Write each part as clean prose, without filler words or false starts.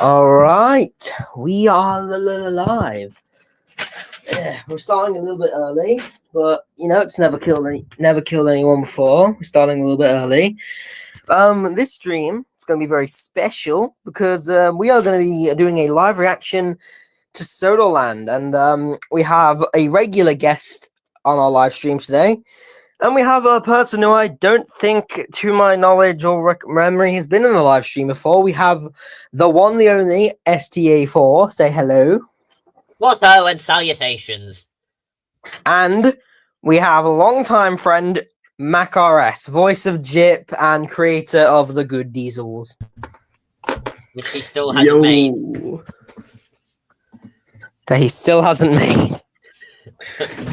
All right, we are live. We're starting a little bit early, but it's never killed anyone before. We're starting a little bit early. This stream is going to be very special because we are going to be doing a live reaction to Sodorland, and we have a regular guest on our live stream today. And we have a person who I don't think, to my knowledge or memory, has been in the live stream before. We have the one, the only, STA4. Say hello. What ho and salutations. And we have a longtime friend, Mac RS, voice of Jip and creator of the Good Diesels. Which he still hasn't made. That he still hasn't made.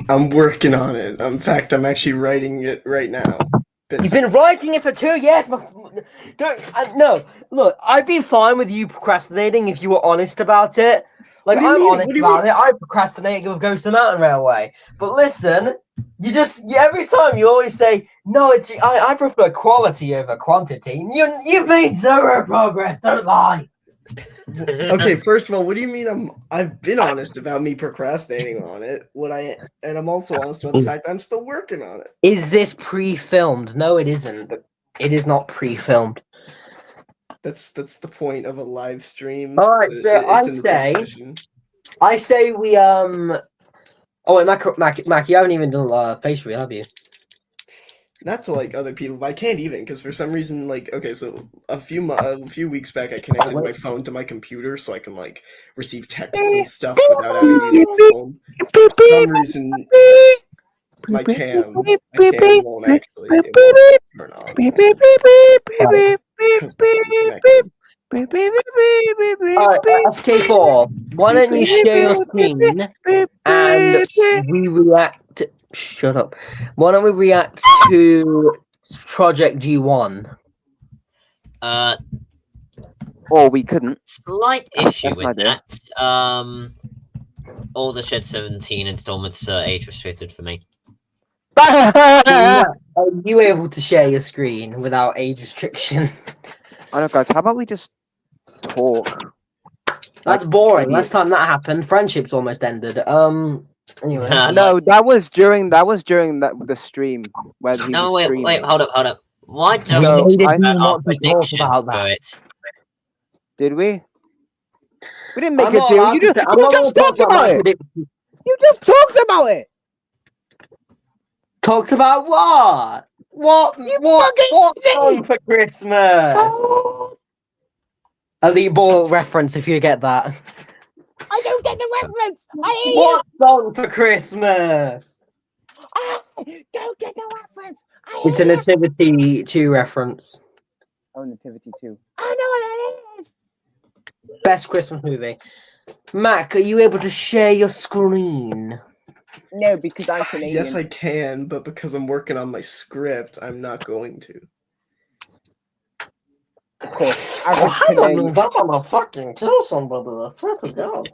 I'm working on it. In fact, I'm actually writing it right now. You've been writing it for 2 years. No, look, I'd be fine with you procrastinating if you were honest about it. Like, I'm honest about it. I procrastinated with Ghost of the Mountain Railway. But listen, every time you always say, no, I prefer quality over quantity. You've made zero progress. Don't lie. Okay, first of all, what do you mean I've been honest about me procrastinating on it? And I'm also honest about the fact I'm still working on it. Is this pre-filmed? No, it isn't. It is not pre-filmed. That's the point of a live stream. All right, so I say we Oh wait, Mac, you haven't even done face reveal, have you? Not to like other people, but I can't even because for some reason, like, okay, so a few weeks back, I connected my phone to my computer so I can like receive texts and stuff without having to use the phone. For some reason, my cam won't actually turn on. SK4, why don't you share your screen and we react? Shut up. Why don't we react to Project G1? Or we couldn't. Slight issue with that. All the Shed 17 installments are age restricted for me. Are you able to share your screen without age restriction? I know, guys. How about we just talk? That's boring. Last time that happened, friendships almost ended. Anyway. No, that was during the stream where he was streaming. Wait, hold up. Why don't we talk about our prediction for it? Did we? We didn't make a deal. You just talked about it. You just talked about it. Talked about what? What's on for Christmas? Elite Ball reference, if you get that. I don't get the reference. What's on for Christmas? I don't get the reference. It's a Nativity 2 reference. Oh, Nativity 2. I know what that is. Best Christmas movie. Mac, are you able to share your screen? No, because I'm Canadian. Yes, I can, but because I'm working on my script, I'm not going to. Of course. I'm gonna fucking kill somebody. I swear to God.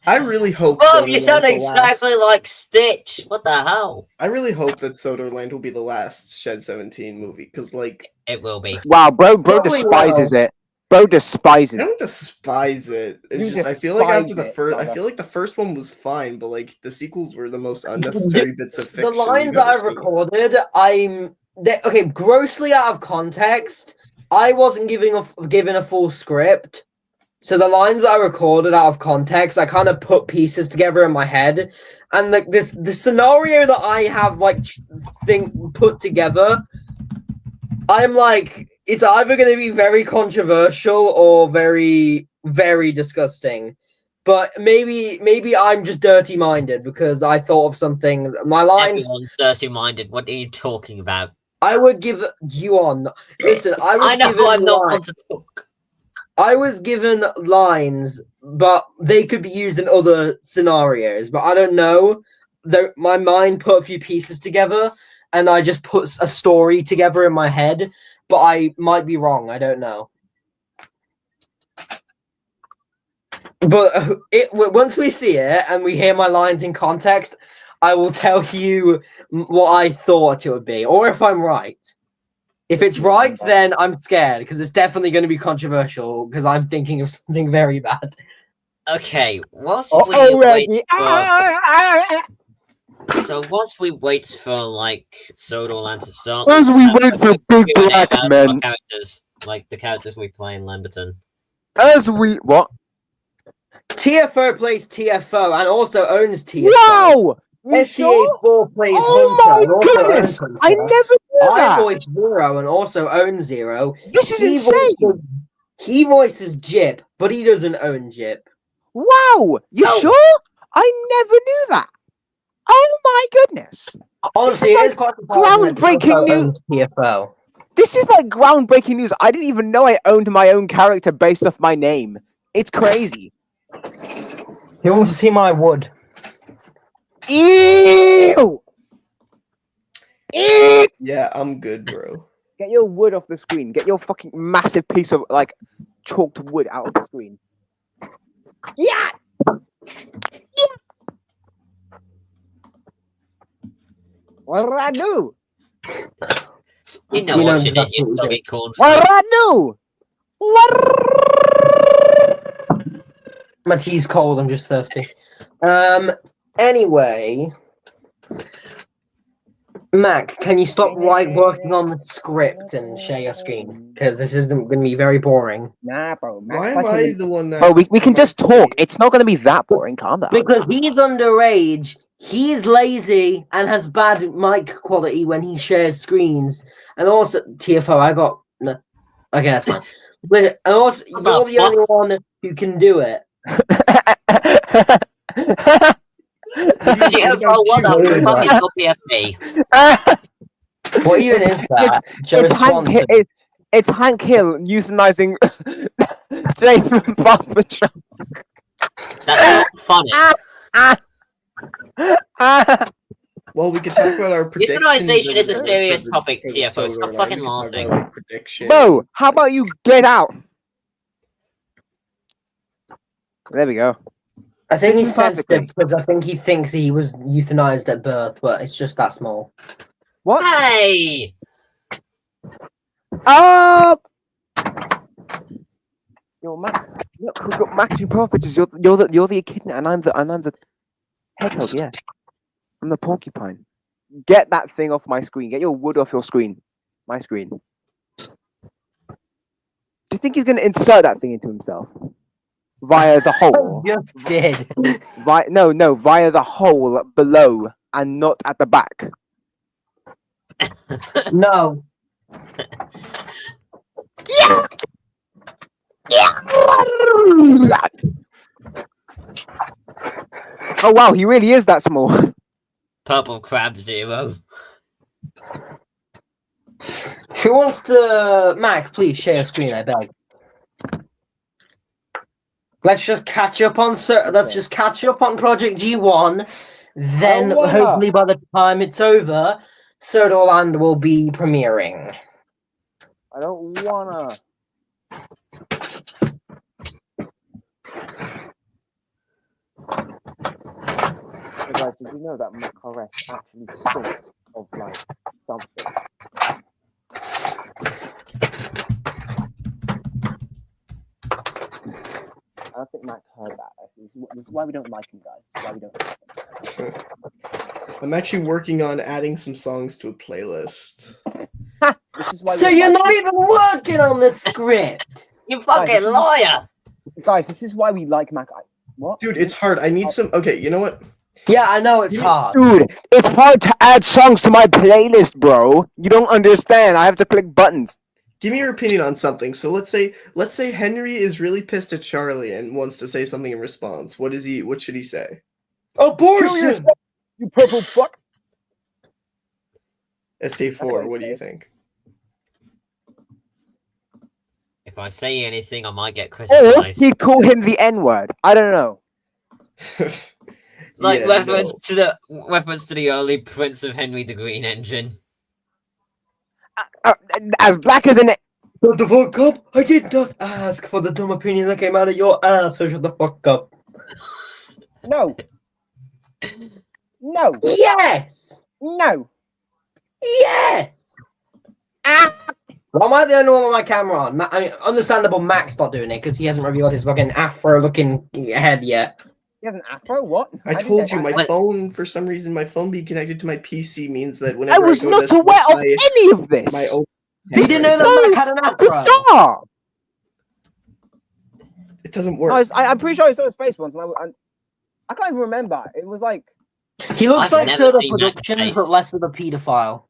I really hope. Oh, you sound exactly like Stitch. What the hell? I really hope that Sodorland will be the last Shed 17 movie, because like it will be. Wow, bro despises it. Bro despises. I don't despise it. It's just I feel like after the first, I feel like the first one was fine, but like the sequels were the most unnecessary bits of fiction. The lines that I recorded, okay, grossly out of context. I wasn't given a full script, so the lines that I recorded out of context, I kind of put pieces together in my head, and like the scenario that I have put together, I'm like, it's either going to be very controversial or very, very disgusting. But maybe I'm just dirty-minded because I thought of something. My lines. Everyone's dirty-minded. What are you talking about? I would give you on. Listen, I was given lines, but they could be used in other scenarios. But I don't know. My mind put a few pieces together, and I just put a story together in my head. But I might be wrong. I don't know. But once we see it and we hear my lines in context, I will tell you what I thought it would be, or if I'm right. If it's right, then I'm scared because it's definitely going to be controversial because I'm thinking of something very bad. Okay, whilst we wait for like Sodorland to start, as we wait for big black men, characters like the characters we play in Lamberton. As we what? TFO plays TFO and also owns TFO. Wow! STA4 plays oh Hunter. My goodness! I never knew that. I voice Zero and also own Zero. This is insane. He voices Jip, but he doesn't own Jip. Wow! You sure? I never knew that. Oh my goodness! Honestly, it is quite groundbreaking news. TFO. This is like groundbreaking news. I didn't even know I owned my own character based off my name. It's crazy. You want to see my wood? Ew! Ew! Yeah, I'm good, bro. Get your wood off the screen. Get your fucking massive piece of like chalked wood out of the screen. Yeah! What did I do? You know what you did, you doggy corn. What did I do? My tea's cold, I'm just thirsty. Anyway, Mac, can you stop working on the script and share your screen? Because this isn't going to be very boring. Nah, bro. Why am I the one that... Bro, we can just talk. It's not going to be that boring. Calm down. Because he's underage, he's lazy, and has bad mic quality when he shares screens. And also, TFO, I got... No. Okay, that's fine. And also, you're the only one who can do it. What even is that? It's Hank Hill euthanizing Jason Barbershop. That's not funny. Well, we can talk about our predictions. Euthanization is a serious topic, TFO. Stop fucking laughing. About, like, predictions. Bro, how about you get out? There we go. I think he's sensitive because I think he thinks he was euthanized at birth, but it's just that small. What? Hey! Yo, Mac, look, Mac, you profit. You're the echidna, and I'm the hedgehog. Yeah, I'm the porcupine. Get that thing off my screen. Get your wood off your screen. My screen. Do you think he's gonna insert that thing into himself via the hole? Just did. No, via the hole below and not at the back. No. Yeah. Yeah. Oh wow, he really is that small. Purple crab 0. Who wants to... Mac, please share your screen, I beg. Let's just catch up on Project G1. Then hopefully by the time it's over, Sodorland will be premiering. I don't wanna. Guys, did you know that Mac-OS actually stinks of like something? I don't think Mac heard that. This is why we don't like him, guys. This is why we don't like him. I'm actually working on adding some songs to a playlist. This is why so you're not even working on the script. You fucking liar! Guys, this is why we like Mac. What? Dude, it's hard. I need some... Okay, you know what? Yeah, I know it's hard. Dude, it's hard to add songs to my playlist, bro. You don't understand. I have to click buttons. Give me your opinion on something. So let's say Henry is really pissed at Charlie and wants to say something in response. What should he say? Abortion! You purple fuck. ST4, what do you think? If I say anything, I might get criticized. Or he'd call him the N-word. I don't know. Like yeah, reference to the early Prince of Henry the Green Engine. As black as an... Shut the fuck up! I did not ask for the dumb opinion that came out of your ass, so shut the fuck up. No. No. Yes! No. Yes! Why am I the only one with my camera on? I mean, understandable Mac's not doing it because he hasn't revealed his fucking afro-looking head yet. He has an afro? What? I told you, my phone, for some reason, my phone being connected to my PC means that I whenever was go not to aware of any of this. my open You didn't know that Mac had an afro? Bizarre. it doesn't work. No, I'm pretty sure I saw his face once, and I can't even remember. It was like He looks I've like never Soda seen Mac's Productions, face. but less of a pedophile.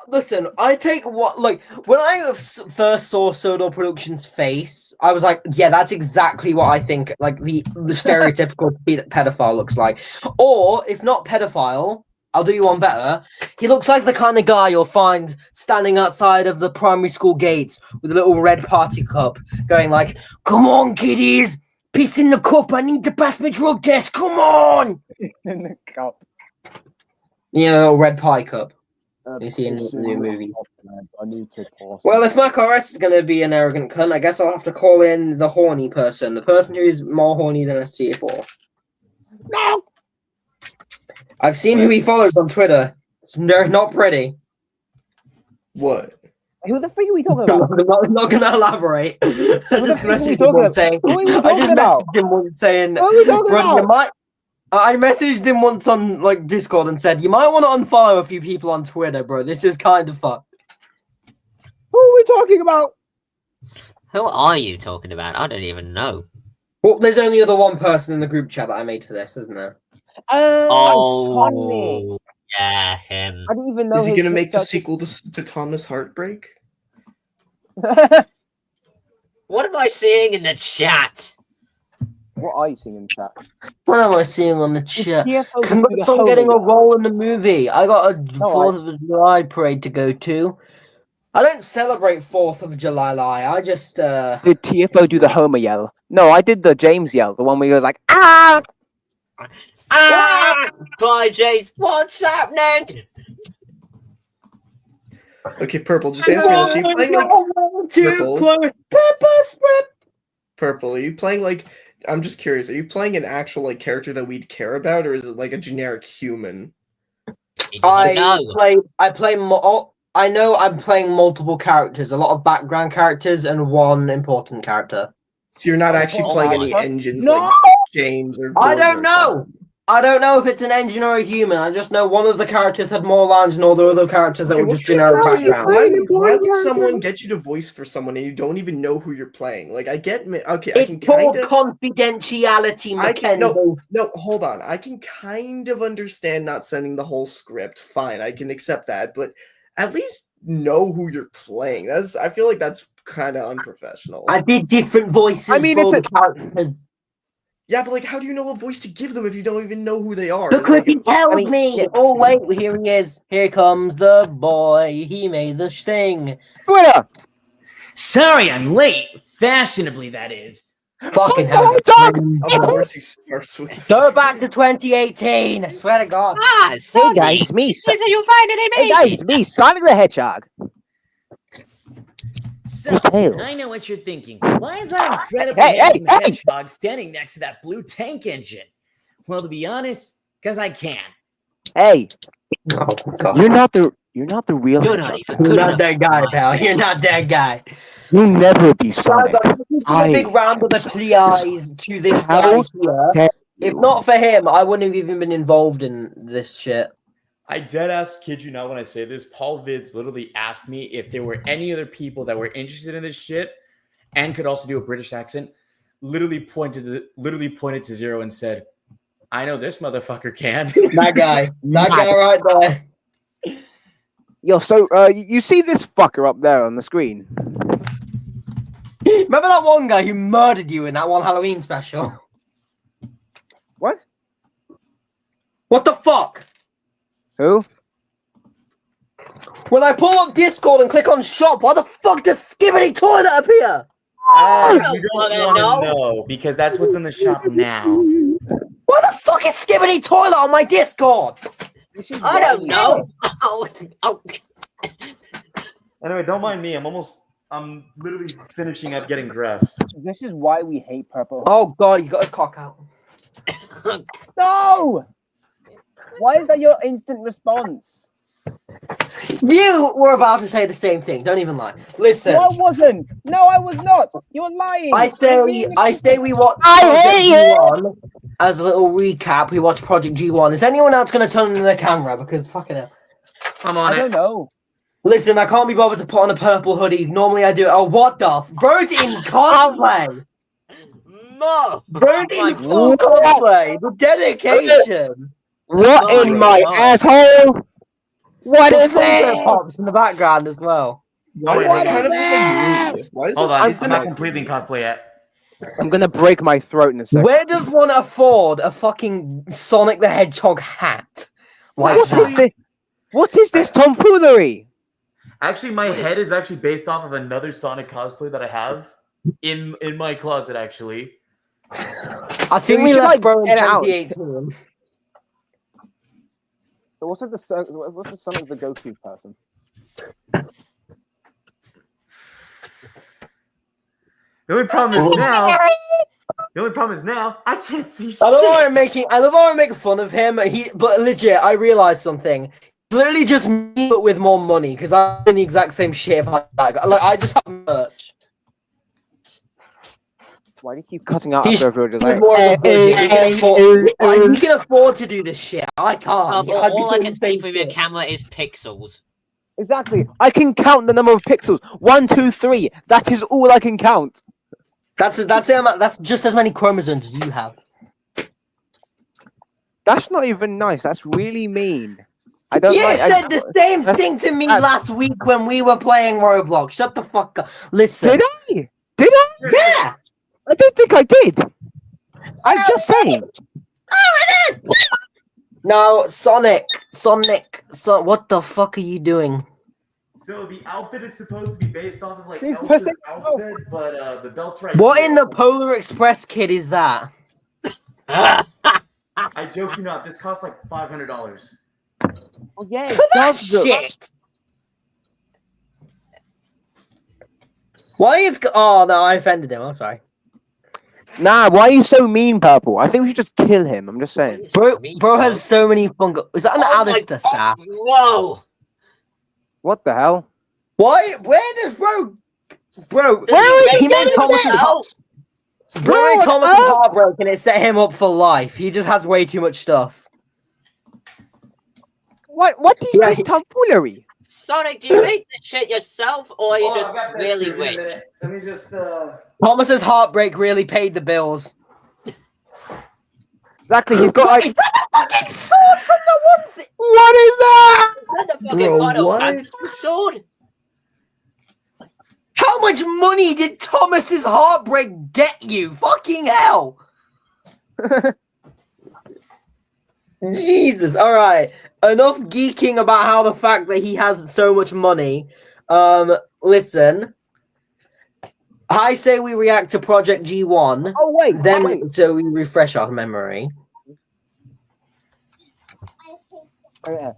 Listen, I take what, like, when I first saw Soda Productions' face, I was like, yeah, that's exactly what I think, like, the stereotypical pedophile looks like. Or, if not pedophile, I'll do you one better. He looks like the kind of guy you'll find standing outside of the primary school gates with a little red party cup, going like, come on, kiddies, piss in the cup, I need to pass my drug test, come on! in the cup. You know, a red pie cup. You see in the new movies. I need to pause. Well, if Mac RS is going to be an arrogant cunt, I guess I'll have to call in the horny person. The person who is more horny than a CF4. No! I've seen who he follows on Twitter. It's not pretty. What? Who the freak are we talking I'm about? not going to elaborate. I just messaged him once saying, Who are we talking "Bro, you about? might." I messaged him once on like Discord and said, "You might want to unfollow a few people on Twitter, bro. This is kind of fucked." Who are we talking about? Who are you talking about? I don't even know. Well, there's only other one person in the group chat that I made for this, isn't there? Oh, yeah, him. I didn't even know. Is he going to make the sequel to Thomas Heartbreak? What am I seeing in the chat? What are you seeing in chat? What am I seeing on the chat? TFO Congrats on getting a role in the movie. I got a 4th of July parade to go to. I don't celebrate 4th of July. I just Did TFO do the Homer yell? No, I did the James yell, the one where he goes like, ah! Ah! Bye, Jace. What's happening? Okay, Purple, just answer me this. Are you playing like too close? Purple, are you playing like, I'm just curious, are you playing an actual like character that we'd care about, or is it like a generic human? I know I'm playing multiple characters, a lot of background characters and one important character. So you're not actually playing any engines like James or I Gordon don't know. I don't know if it's an engine or a human. I just know one of the characters had more lines than all the other characters that were just generic background. Why would someone get you to voice for someone and you don't even know who you're playing? Like, I get, okay, it's called confidentiality, Mackenzie. No, hold on. I can kind of understand not sending the whole script. Fine, I can accept that, but at least know who you're playing. I feel like that's kind of unprofessional. I did different voices for the characters. Yeah, but like, how do you know what voice to give them if you don't even know who they are? Because he tells me. Yeah. Oh wait, here he is. Here comes the boy. He made the thing. Twitter. Sorry, I'm late. Fashionably, that is. Fucking hell. Of course, he starts with. Go back to 2018. I swear to God. Ah, hey guys, it's me. Are you finding him? Hey guys, it's me, Sonic the Hedgehog. So, I know what you're thinking. Why is that incredible hedgehog standing next to that blue tank engine? Well, to be honest, because I can. Hey, oh, God. You're not the real. You're not even You're not that guy, pal. You're not that guy. You'll never be Sonic. A big round of applause to this guy here. If not for him, I wouldn't have even been involved in this shit. I deadass kid you not when I say this. Paul Vids literally asked me if there were any other people that were interested in this shit and could also do a British accent. Literally pointed to Zero and said, "I know this motherfucker can." That guy right there. Yo, so you see this fucker up there on the screen? Remember that one guy who murdered you in that one Halloween special? What? What the fuck? Who? When I pull up Discord and click on shop, why the fuck does Skibbity Toilet appear? You don't want to know because that's what's in the shop now. Why the fuck is Skibbity Toilet on my Discord? I don't know. Anyway, don't mind me. I'm literally finishing up getting dressed. This is why we hate Purple. Oh god, he's got his cock out. No! Why is that your instant response? You were about to say the same thing. Don't even lie. Listen. No, I wasn't. No, I was not. You're lying. I say we watch I Project hate you. G1 as a little recap. We watch Project G1. Is anyone else going to turn on their camera? Because fucking hell. I'm on I don't know. Listen, I can't be bothered to put on a purple hoodie. Normally I do. Oh, what the? Bro's in cosplay. No! Bro's in full cosplay. The dedication. What Oh in my my God. asshole? What The is Funko it? Pops in the background as well. Why is What it kind is of like a movie? this? Why is Hold this on, just I'm not like- completely in cosplay yet. I'm gonna break my throat in a second. Where does one afford a fucking Sonic the Hedgehog hat? Like What is that? this? What is this tomfoolery? Actually, my head is actually based off of another Sonic cosplay that I have in my closet. Actually, I think we we should, left like, Bro in get it out. 2018. So what's the Sonic the Goku person? the only problem is now. The only problem is now I can't see shit. I love how I'm making fun of him. But legit, I realized something. Literally just me, but with more money, because I'm in the exact same shape. Like I just have merch. Why do you keep cutting out He's after everyone just with like? more of a budget. He can afford to do this shit. I can't. Purple, all I doing can the same see from your shit. camera is pixels. Exactly. I can count the number of pixels. 1, 2, 3. That is all I can count. That's just as many chromosomes as you have. That's not even nice. That's really mean. I don't You like. said the same that's- thing to me that's- last week when we were playing Roblox. Shut the fuck up. Listen. Did I? Did I? Yeah. I don't think I did. I'm just saying. No, Sonic. What the fuck are you doing? So the outfit is supposed to be based off of like He's Elsa's pissing- outfit, but the belt's right. What here. in the Polar Express kit is that? I joke you not. This costs like $500. Oh, yeah, For it that does look- shit. Why is? Oh no, I offended him. I'm sorry. Nah, why are you so mean, Purple? I think we should just kill him. I'm just saying. Bro has so many Funko. Is that an Oh my Alistair staff? Whoa! What the hell? Why? Where does bro? Where is he he made getting Thomas this? Bro Where made on Thomas earth? heartbroken and it set him up for life. He just has way too much stuff. What is Yeah, this tomfoolery? Sonic, do you make the shit yourself, or are you just really rich? Let me just. Thomas's heartbreak really paid the bills. Exactly, he's got like. Is that a fucking sword from the one thing? What is that? Is that the fucking Bro, Final what? Fantasy sword? How much money did Thomas's heartbreak get you? Fucking hell! Jesus. All right. Enough geeking about how the fact that he has so much money. Listen. I say we react to Project G1. Oh wait, Then wait. so we refresh our memory. Oh, yeah.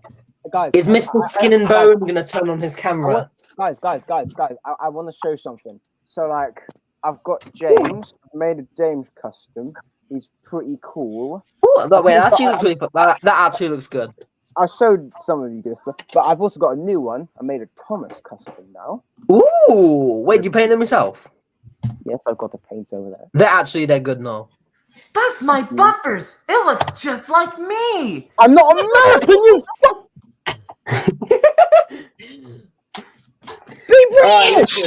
Guys, Is Mr. Skin and Bone gonna turn on his camera? Guys, I want to show something. So, like, I've got James. I've made a James custom. He's pretty cool. Oh, that way that actually looks really that actually looks good. I showed some of you this, but I've also got a new one. I made a Thomas custom now. Ooh, wait, you paint them yourself? Yes, I've got the paint over there. They're good now. That's my buffers. It looks just like me. I'm not American, you fuck! Be British!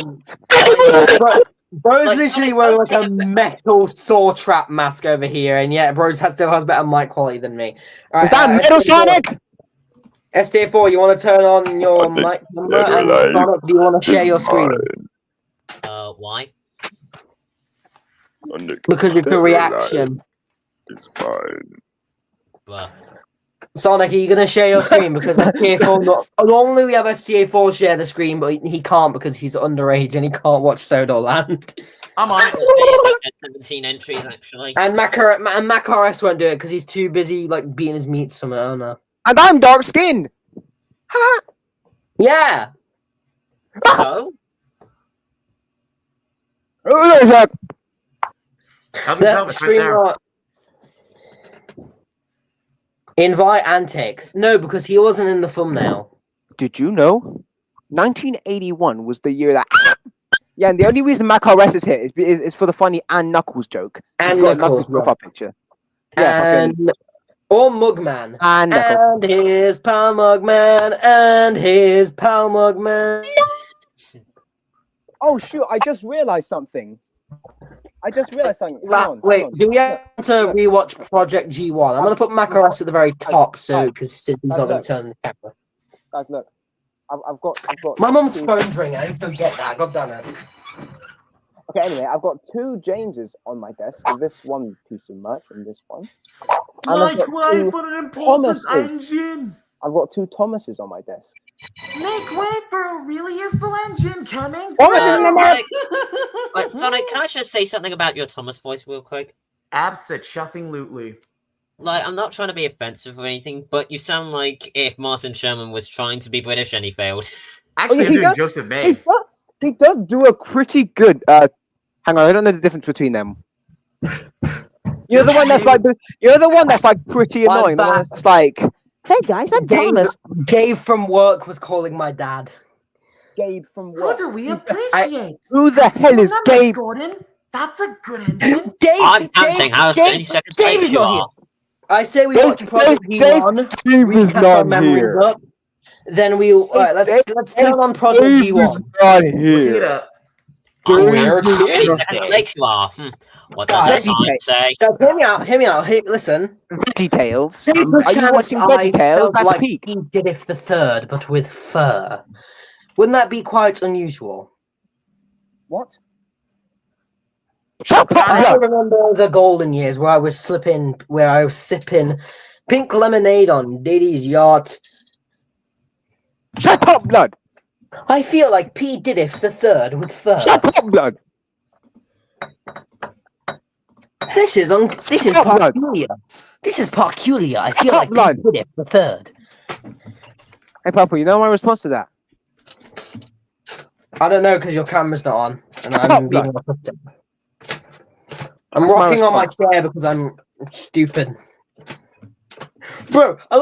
Bro's Like, literally Sonic wearing won't like a take a- metal saw trap mask over here, and yet still has better mic quality than me. All Is that Metal Sonic? SDA4, you want to turn on your mic number? And Sonic, do you want to share your screen? Why? Because it's a reaction. It's fine. Well, Sonic, are you going to share your screen? Because SDA4 normally we have SDA4 share the screen, but he can't because he's underage and he can't watch Sodorland. I'm on it. 17 entries actually. And MacRS won't do it because he's too busy like beating his meat somewhere. I don't know. And I'm dark skinned. Ha! Yeah. So, Oh, look. Help me Yeah, tell this right there. Invite Antics. No, because he wasn't in the thumbnail. Did you know? 1981 was the year that. Yeah, and the only reason macOS is here is for the funny and Knuckles joke. And It's got Knuckles, Knuckles profile picture. Yeah, and or Mugman. and Knuckles. And his pal Mugman. And his pal Mugman. Oh shoot! I just realized something. Hang on, Wait, hang on. do we have to rewatch Project G1? I'm going to put macOS at the very top, so because he's not going to turn the camera. Guys, look. I've got. My mum's phone's ringing. I need to get that. God damn it. Okay, anyway, I've got 2 Jameses on my desk. And this one too much, and this one. And I've got 2 for an important Thomases. engine. I've got 2 Thomases on my desk. Make way for a really useful engine coming. Sonic, can I just say something about your Thomas voice real quick? Abso-chuffing-lutely. Like, I'm not trying to be offensive or anything, but you sound like if Martin Sherman was trying to be British and he failed. Actually, I'm doing Joseph May. He does do a pretty good. Hang on, I don't know the difference between them. You're the one that's like. You're the one that's like pretty annoying. The one that's just like, hey guys, I'm Thomas. Dave from work was calling my dad. Gabe from Who work. do we appreciate? Who the hell is Remember, Gabe? Gordon? That's a good engine. Dave, I'm saying how many seconds late you are. I say we watch Project G1. Dave is not here. Up, then we'll let's turn on Project G1. Not here. Late you are. What does the sign say? Guys, hear me out. Hear me out. Listen. Details. Are you watching Veggie-Tales? That's like peak. He did it the third, but with fur. Wouldn't that be quite unusual? What? I remember the golden years where I was sipping pink lemonade on Diddy's yacht. Shut up, blood. I feel like P. Didif the third with fur. Shut up, blood. This is peculiar. This is peculiar. I feel like P. Didif the third. Hey, Papa, you know my response to that? I don't know because your camera's not on, and I'm being autistic. I'm rocking on my chair because I'm stupid. Bro, I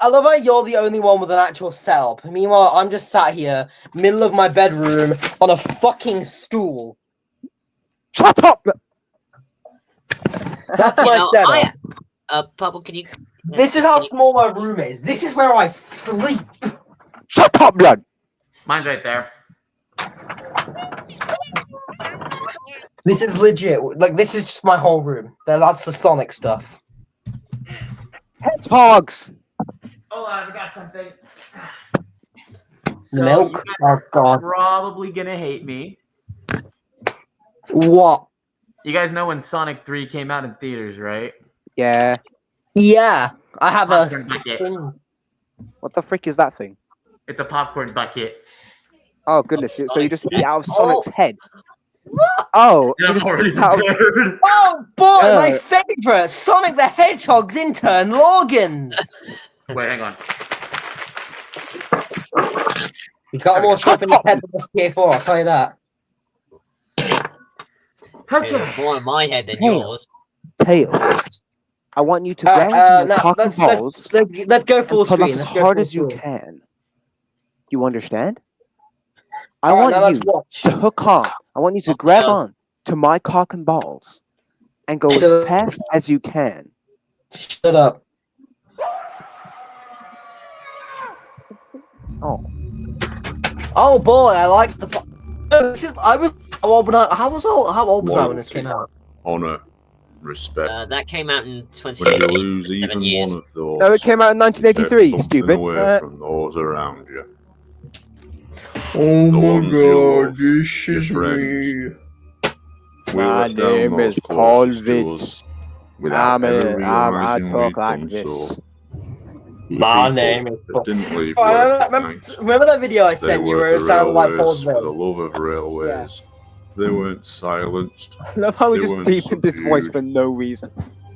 love how you're the only one with an actual setup. Meanwhile, I'm just sat here, middle of my bedroom, on a fucking stool. Shut up! That's my setup. Purple, can you... This is how small my room is. This is where I sleep. Shut up, blood! Mine's right there. This is legit. Like, this is just my whole room. That's the Sonic stuff. Hedgehogs! Hold on, I forgot something. The milk? You guys Oh, God. probably gonna hate me. What? You guys know when Sonic 3 came out in theaters, right? Yeah. Yeah. I have Popcorn bucket. What the frick is that thing? It's a popcorn bucket. Oh, goodness. So you just eat out of Oh. Sonic's head? Oh, you I'm just already eat out of... prepared. Oh, boy, my favorite! Sonic the Hedgehog's intern, Logan's! Wait, hang on. He's got more stuff in his head than the SPA4, I'll tell you that. Okay. More in my head than Hey. yours. Tails. I want you to grab your cock and balls let's go full and pull screen. off Let's as go hard full as you screen. can. You understand? I Alright, now want let's you watch. to hook on. I want you to grab on to my cock and balls and go as fast as you can. Shut up. Oh. Oh boy, I like the. This is. I was. How old was I when this came out? Honor, respect. That came out in When you 2018. lose 7 even years. one of those, No, it came out in take 1983, something stupid. away from those around you. Oh The my ones you love, god, this your is me. We My let down name those is Paul closest to Vitz. us without ever I realizing talk we'd like done this. so. My The name people is that Paul. didn't leave Oh, work at night. remember that video I They sent you worked where it the sounded like Paul railways for the Vitz? love of railways. They weren't silenced. I love how we They just weren't deepened this voice subdued. for no reason.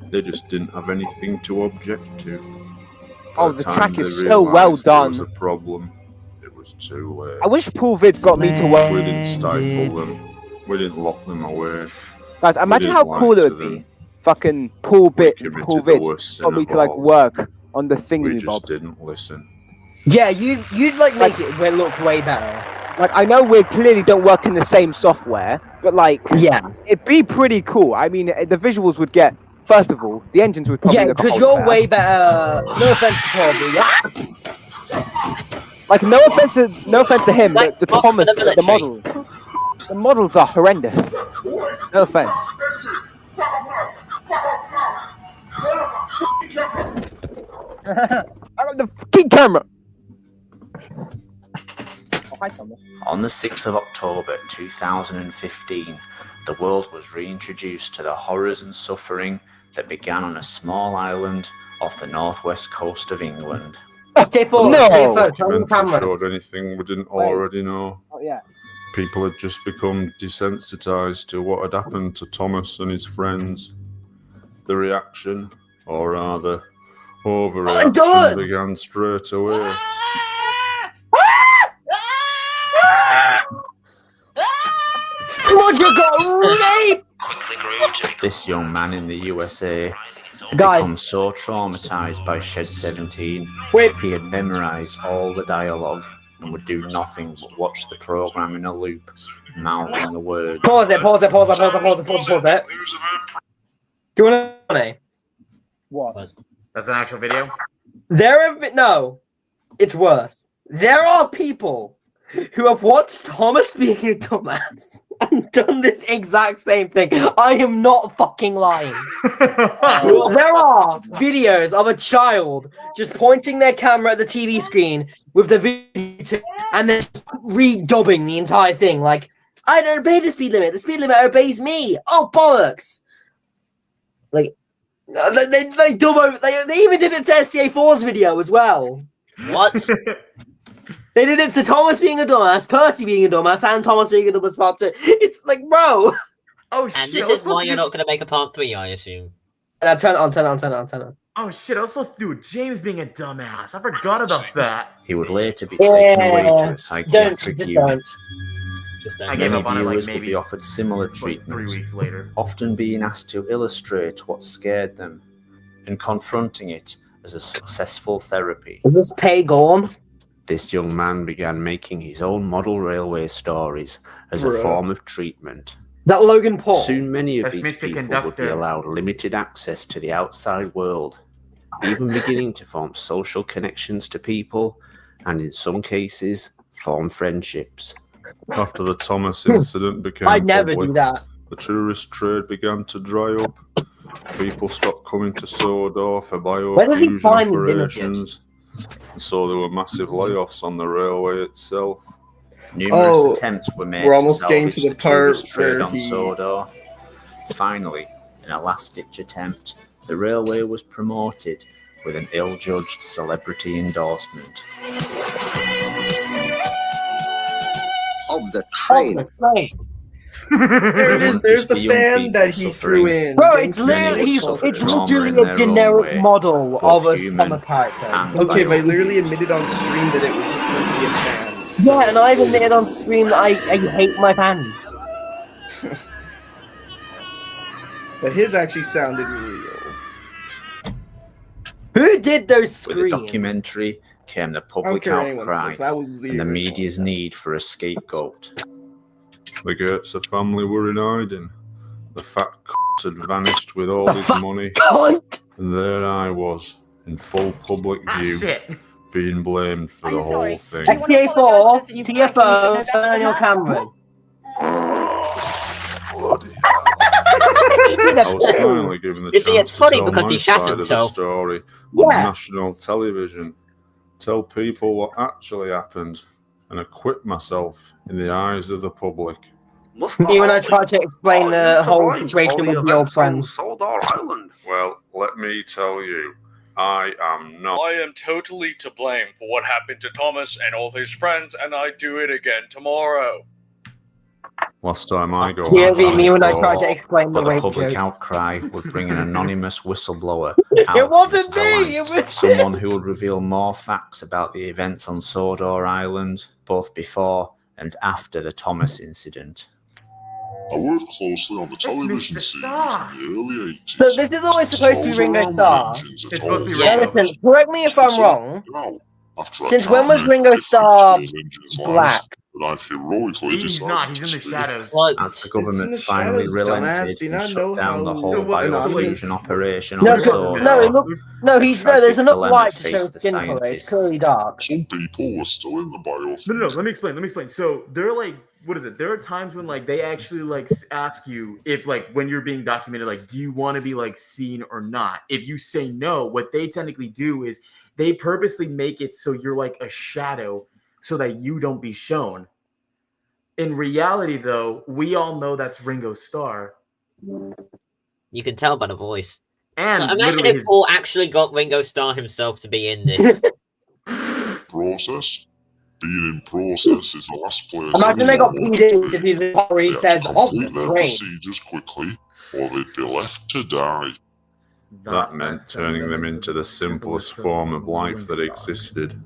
They just didn't have anything to object to. By Oh, the time track they is so well realised there was done. a problem. It was too late. I wish Paul Vitz got me to work. We didn't stifle them. We didn't lock them away. Guys, imagine didn't how lie cool it to would be. them. Fucking Paul We committed the Vitz worst sin got me of to like all. work on the We thingy just bob. didn't listen. Yeah, you'd like make it look way better. Like, I know we clearly don't work in the same software, but like, Yeah, it'd be pretty cool. I mean, the visuals would get. First of all, the engines would probably yeah, look a because whole you're better. way better. No offense to Paul, but Like, no offense to him, Like, the fuck Thomas, the the military. models are horrendous. No offense. I got the fucking camera. Oh, hi, Thomas. On the 6th of October 2015, the world was reintroduced to the horrors and suffering that began on a small island off the northwest coast of England. stay for No. stay for turn the Documentary cameras. showed anything we didn't Wait. already know. Oh yeah. People had just become desensitized to what had happened to Thomas and his friends. The reaction, or rather, it overreaction, does! began straight away. Sludger got raped! This young man in the USA Guys. became so traumatized by Shed 17, Wait. he had memorized all the dialogue and would do nothing but watch the program in a loop, mouthing the words. Pause it. Do you want to? What? That's an actual video. There have been no. It's worse. There are people who have watched Thomas being a dumbass and done this exact same thing. I am not fucking lying. There are videos of a child just pointing their camera at the TV screen with the video and then redubbing the entire thing. Like, I don't obey the speed limit. The speed limit obeys me. Oh, bollocks. Like, they dub over. They even did it to STA4's video as well. What? They did it to Thomas being a dumbass, Percy being a dumbass, and Thomas being a dumbass part 2. It's like, bro. Oh And shit! this I was is why supposed you're to not going to make a part 3, I assume. And I turn it on. Oh shit! I was supposed to do James being a dumbass. I forgot about that. He would later be taken away to a psychiatric just unit. Just I don't. gave Many up on it, like, viewers would maybe be offered similar Like 3 treatment, weeks later. often being asked to illustrate what scared them and confronting it as a successful therapy. Is this pay gone? This young man began making his own model railway stories as a Bruh. form of treatment. Is that Logan Paul? Soon many of That's these Mr. people would be Conductor. allowed limited access to the outside world, even beginning to form social connections to people, and in some cases, form friendships. After the Thomas incident became I'd never public, do that. the tourist trade began to dry up. People stopped coming to Sodor for Where does he biofusion find these operations. So there were massive layoffs on the railway itself. Numerous attempts were made we're to almost getting salvage to the part tourist trade where on he- Sodor. Finally, in a last-ditch attempt, the railway was promoted with an ill-judged celebrity endorsement. Of the train. There it is. There's the Just the young fan that people he threw suffering. in. Bro, it's Gangsta literally, Many it's suffered Assault. trauma in literally a their own generic way, model both of a human Thomas character. and Okay, but I biological. literally admitted on stream that it was meant to be a fan. Yeah, and I've admitted on stream that I hate my fans. But his actually sounded real. Who did those With the screams? documentary came the I don't public care what anyone outcry says. That was the and the original. media's need for a scapegoat. The Goetze family were in hiding. The fat c*** had vanished with all The his fat money. Cunt! And there I was, in full public Ah view, shit! being blamed for I'm the sorry. whole thing. XTA4, TFO, turn on your cameras. I was finally given the You see, chance it's funny to tell because my he shat side of the himself. story on Yeah. national television. Tell people what actually happened and acquit myself in the eyes of the public. Me when I tried to explain the whole situation with the old friends. Sodor Island. Well, let me tell you, I am not. I am totally to blame for what happened to Thomas and all his friends, and I do it again tomorrow. Last time I go Yeah, on me when I call, tried to explain the But the rape public jokes. outcry would bring an anonymous whistleblower It out wasn't into the me! light. It was Someone who would reveal more facts about the events on Sodor Island, both before and after the Thomas incident. I worked closely on the television Mr. series Star. in the early 80s. So this is always supposed to be Ringo Starr. It's supposed to be Now Ringo. listen, correct me if I'm wrong. After Since when was Ringo Starr black? I've heroically He's not. He's in the shadows. As the government finally shadows, relented dumbass. Do you and not shut know down the how- whole So what- so wait, biofusion operation No, on Ringo- Sodor, no, it looks there's tragic enough dilemma white to show faced the skin color. It's scientists. clearly dark. Some people were still in the biofusion. No. Let me explain. So there are like, what is it? There are times when like they actually like ask you if like when you're being documented, like, do you want to be like seen or not? If you say no, what they technically do is they purposely make it so you're like a shadow so that you don't be shown. In reality, though, we all know that's Ringo Starr. You can tell by the voice. And Imagine literally if his Paul actually got Ringo Starr himself to be in this. Process. Being in process is the last place. Imagine they got anyone PD wants to to do be. the part where he They had says, to "Oh, complete their great." procedures quickly, or they'd be left to die. That meant turning them into the simplest form of life that existed.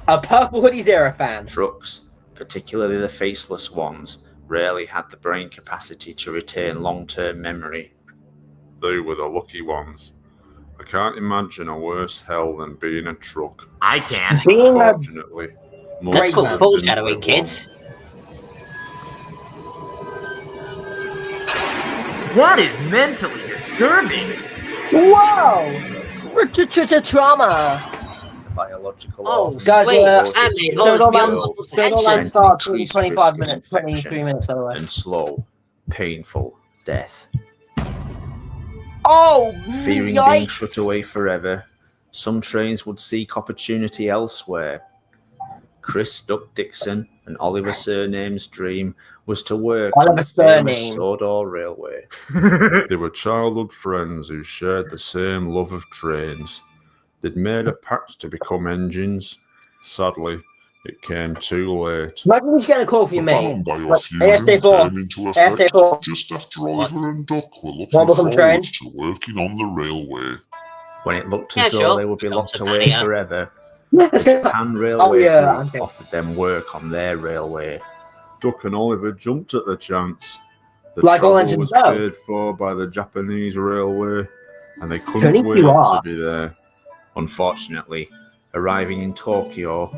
A Purple Hoodies era fan. Trucks, particularly the faceless ones, rarely had the brain capacity to retain long-term memory. They were the lucky ones. I can't imagine a worse hell than being a truck. I can. Being a Unfortunately, most That's of called them Paul didn't shadowing, live kids. That is mentally disturbing. Whoa! Trauma. Biological Oh, organs guys, wait, devoted and to they the lost world beyond Sodorland tend to starts in increase 25 risk of minutes, infection 23 minutes, by the way. and slow, painful death. Oh, Fearing yikes. being shut away forever, some trains would seek opportunity elsewhere. Chris Duck Dixon and Oliver Surname's dream was to work on Oliver the famous Surname. Sodor Railway. They were childhood friends who shared the same love of trains. They'd made a pact to become engines. Sadly, it came too late. Imagine he's getting a call for The your ban mate. by Like, fusion ASA4. came into effect ASA4. just after Oliver and Duck were looking Wanna become forward train? to working on the railway. When it looked Yeah, as though sure. they would be Become locked some away mania. forever, Let's the go. Japan Railway yeah, Group okay. offered them work on their railway. Duck and Oliver jumped at the chance. The Like all travel engines was go. paid for by the Japanese railway, and they Tony, couldn't wait you to are. be there. Unfortunately, arriving in Tokyo,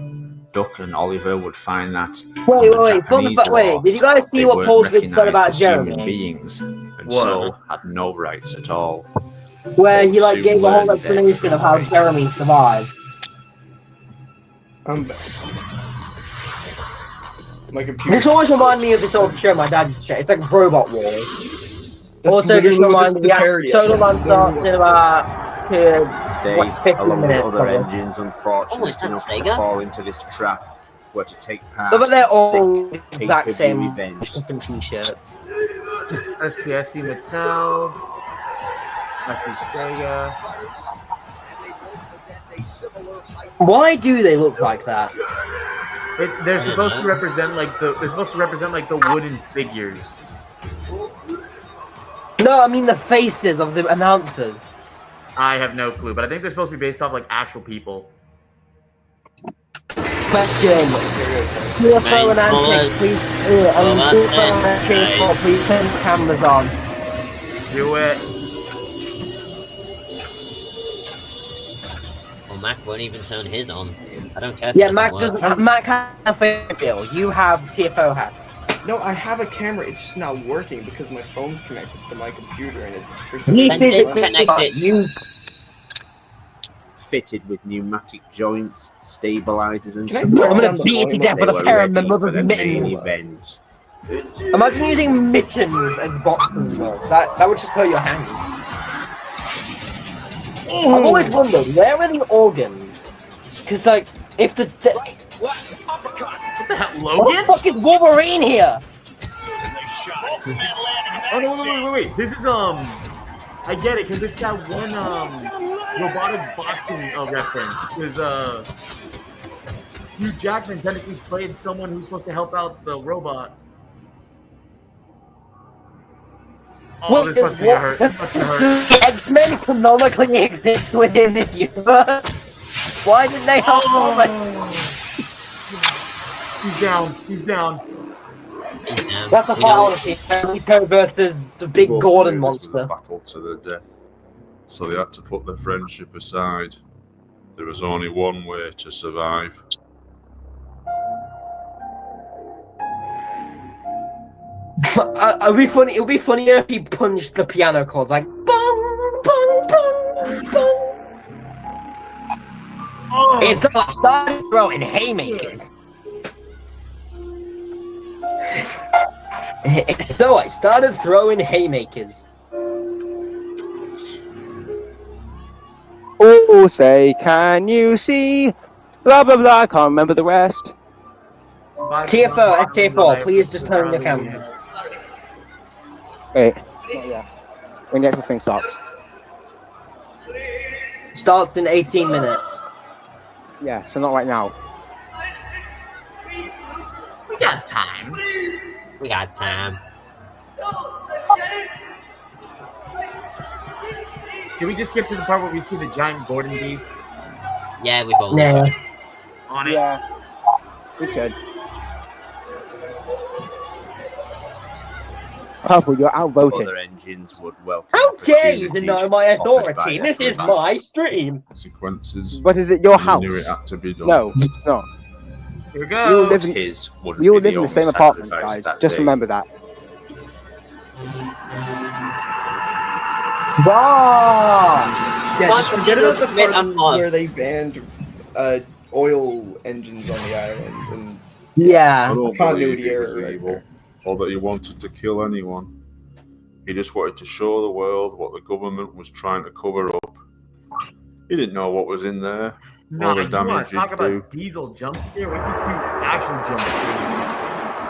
Duck and Oliver would find that Wait, under wait, Japanese wait. law, Did you guys see they what weren't Paul's vid said about recognised as human Jeremy? beings, and What? so had no rights at all. Where he like Soon gave a whole learned their explanation of how true Jeremy survived. I'm back. My computer. This always reminds me of this old show my dad used to check. It's like Robot Wars. Also, just literally reminds me the parody. that Sodorland starts in about They, what, 15 along with minutes. other Probably. engines, unfortunate is that enough to Sega? fall into this trap, were to take part But they're in all sick the exact pay-per-view same events. different t-shirts. I see Mattel. I see Sega. Why do they look like that? They're supposed to represent like the wooden figures. No, I mean the faces of the announcers. I have no clue, but I think they're supposed to be based off like actual people. Question. UFO and antics, please. UFO and antics, please turn the cameras on. Do it. Well, Mac won't even turn his on. I don't care. If Yeah, it Mac work. doesn't. Mac has a favorite deal. You have TFO hat. No, I have a camera. It's just not working because my phone's connected to my computer, and it for some You Then reason. disconnect it. You Fitted with pneumatic joints, stabilizers, and Can I support. turn I'm gonna down the beat you to volume death on with this? a They pair were of my ready mother's for the main mittens. event. Imagine using mittens as boxing gloves. That would just hurt your hands. I've always wondered, where are the organs? Because, like, if the... What the hell, What the Logan? fuck is Wolverine here? Oh no, wait. This is I get it because it's that one robotic boxing reference. Because Hugh Jackman technically played someone who's supposed to help out the robot. Oh, this must be a hurt. This must be a hurt. The X-Men canonically exist within this universe? Why did they help Wolverine? He's down. He's down. That's a We know- fight, honestly. Naruto versus the big Both Gordon knew this was a monster. battle to the death, so they had to put their friendship aside. There was only one way to survive. It would be funnier if he punched the piano chords like bong, bong, bong, bong. It's like started throwing haymakers. So I started throwing haymakers. Oh, say, can you see? Blah blah blah. I can't remember the rest. TFO, STF4, please just turn on your cameras. Wait. Yeah. When the actual thing starts. Starts in 18 minutes. Yeah. So not right now. We got time. We got time. Can we just get to the part where we see the giant Gordon beast? Yeah, we both. Yeah. On it. Yeah. We should. Purple, you're outvoted. Other engines would welcome. How dare you opportunities deny my offered by authority? their This is creators. my stream. Consequences. But is it your house? You knew it had to be done. No, it's not. Here we We all go. live in, His wouldn't we all be live in the only same apartment, sacrifice guys. that Just day. remember that. Yeah, But just forget about the admit part I'm not. where they banned oil engines on the island and I Yeah. don't Continuity believe he was error right evil, there. or that he wanted to kill anyone. He just wanted to show the world what the government was trying to cover up. He didn't know what was in there. No, all the you want damage to talk it'd do. about Diesel jump scare? Wait, this thing actually jump scare.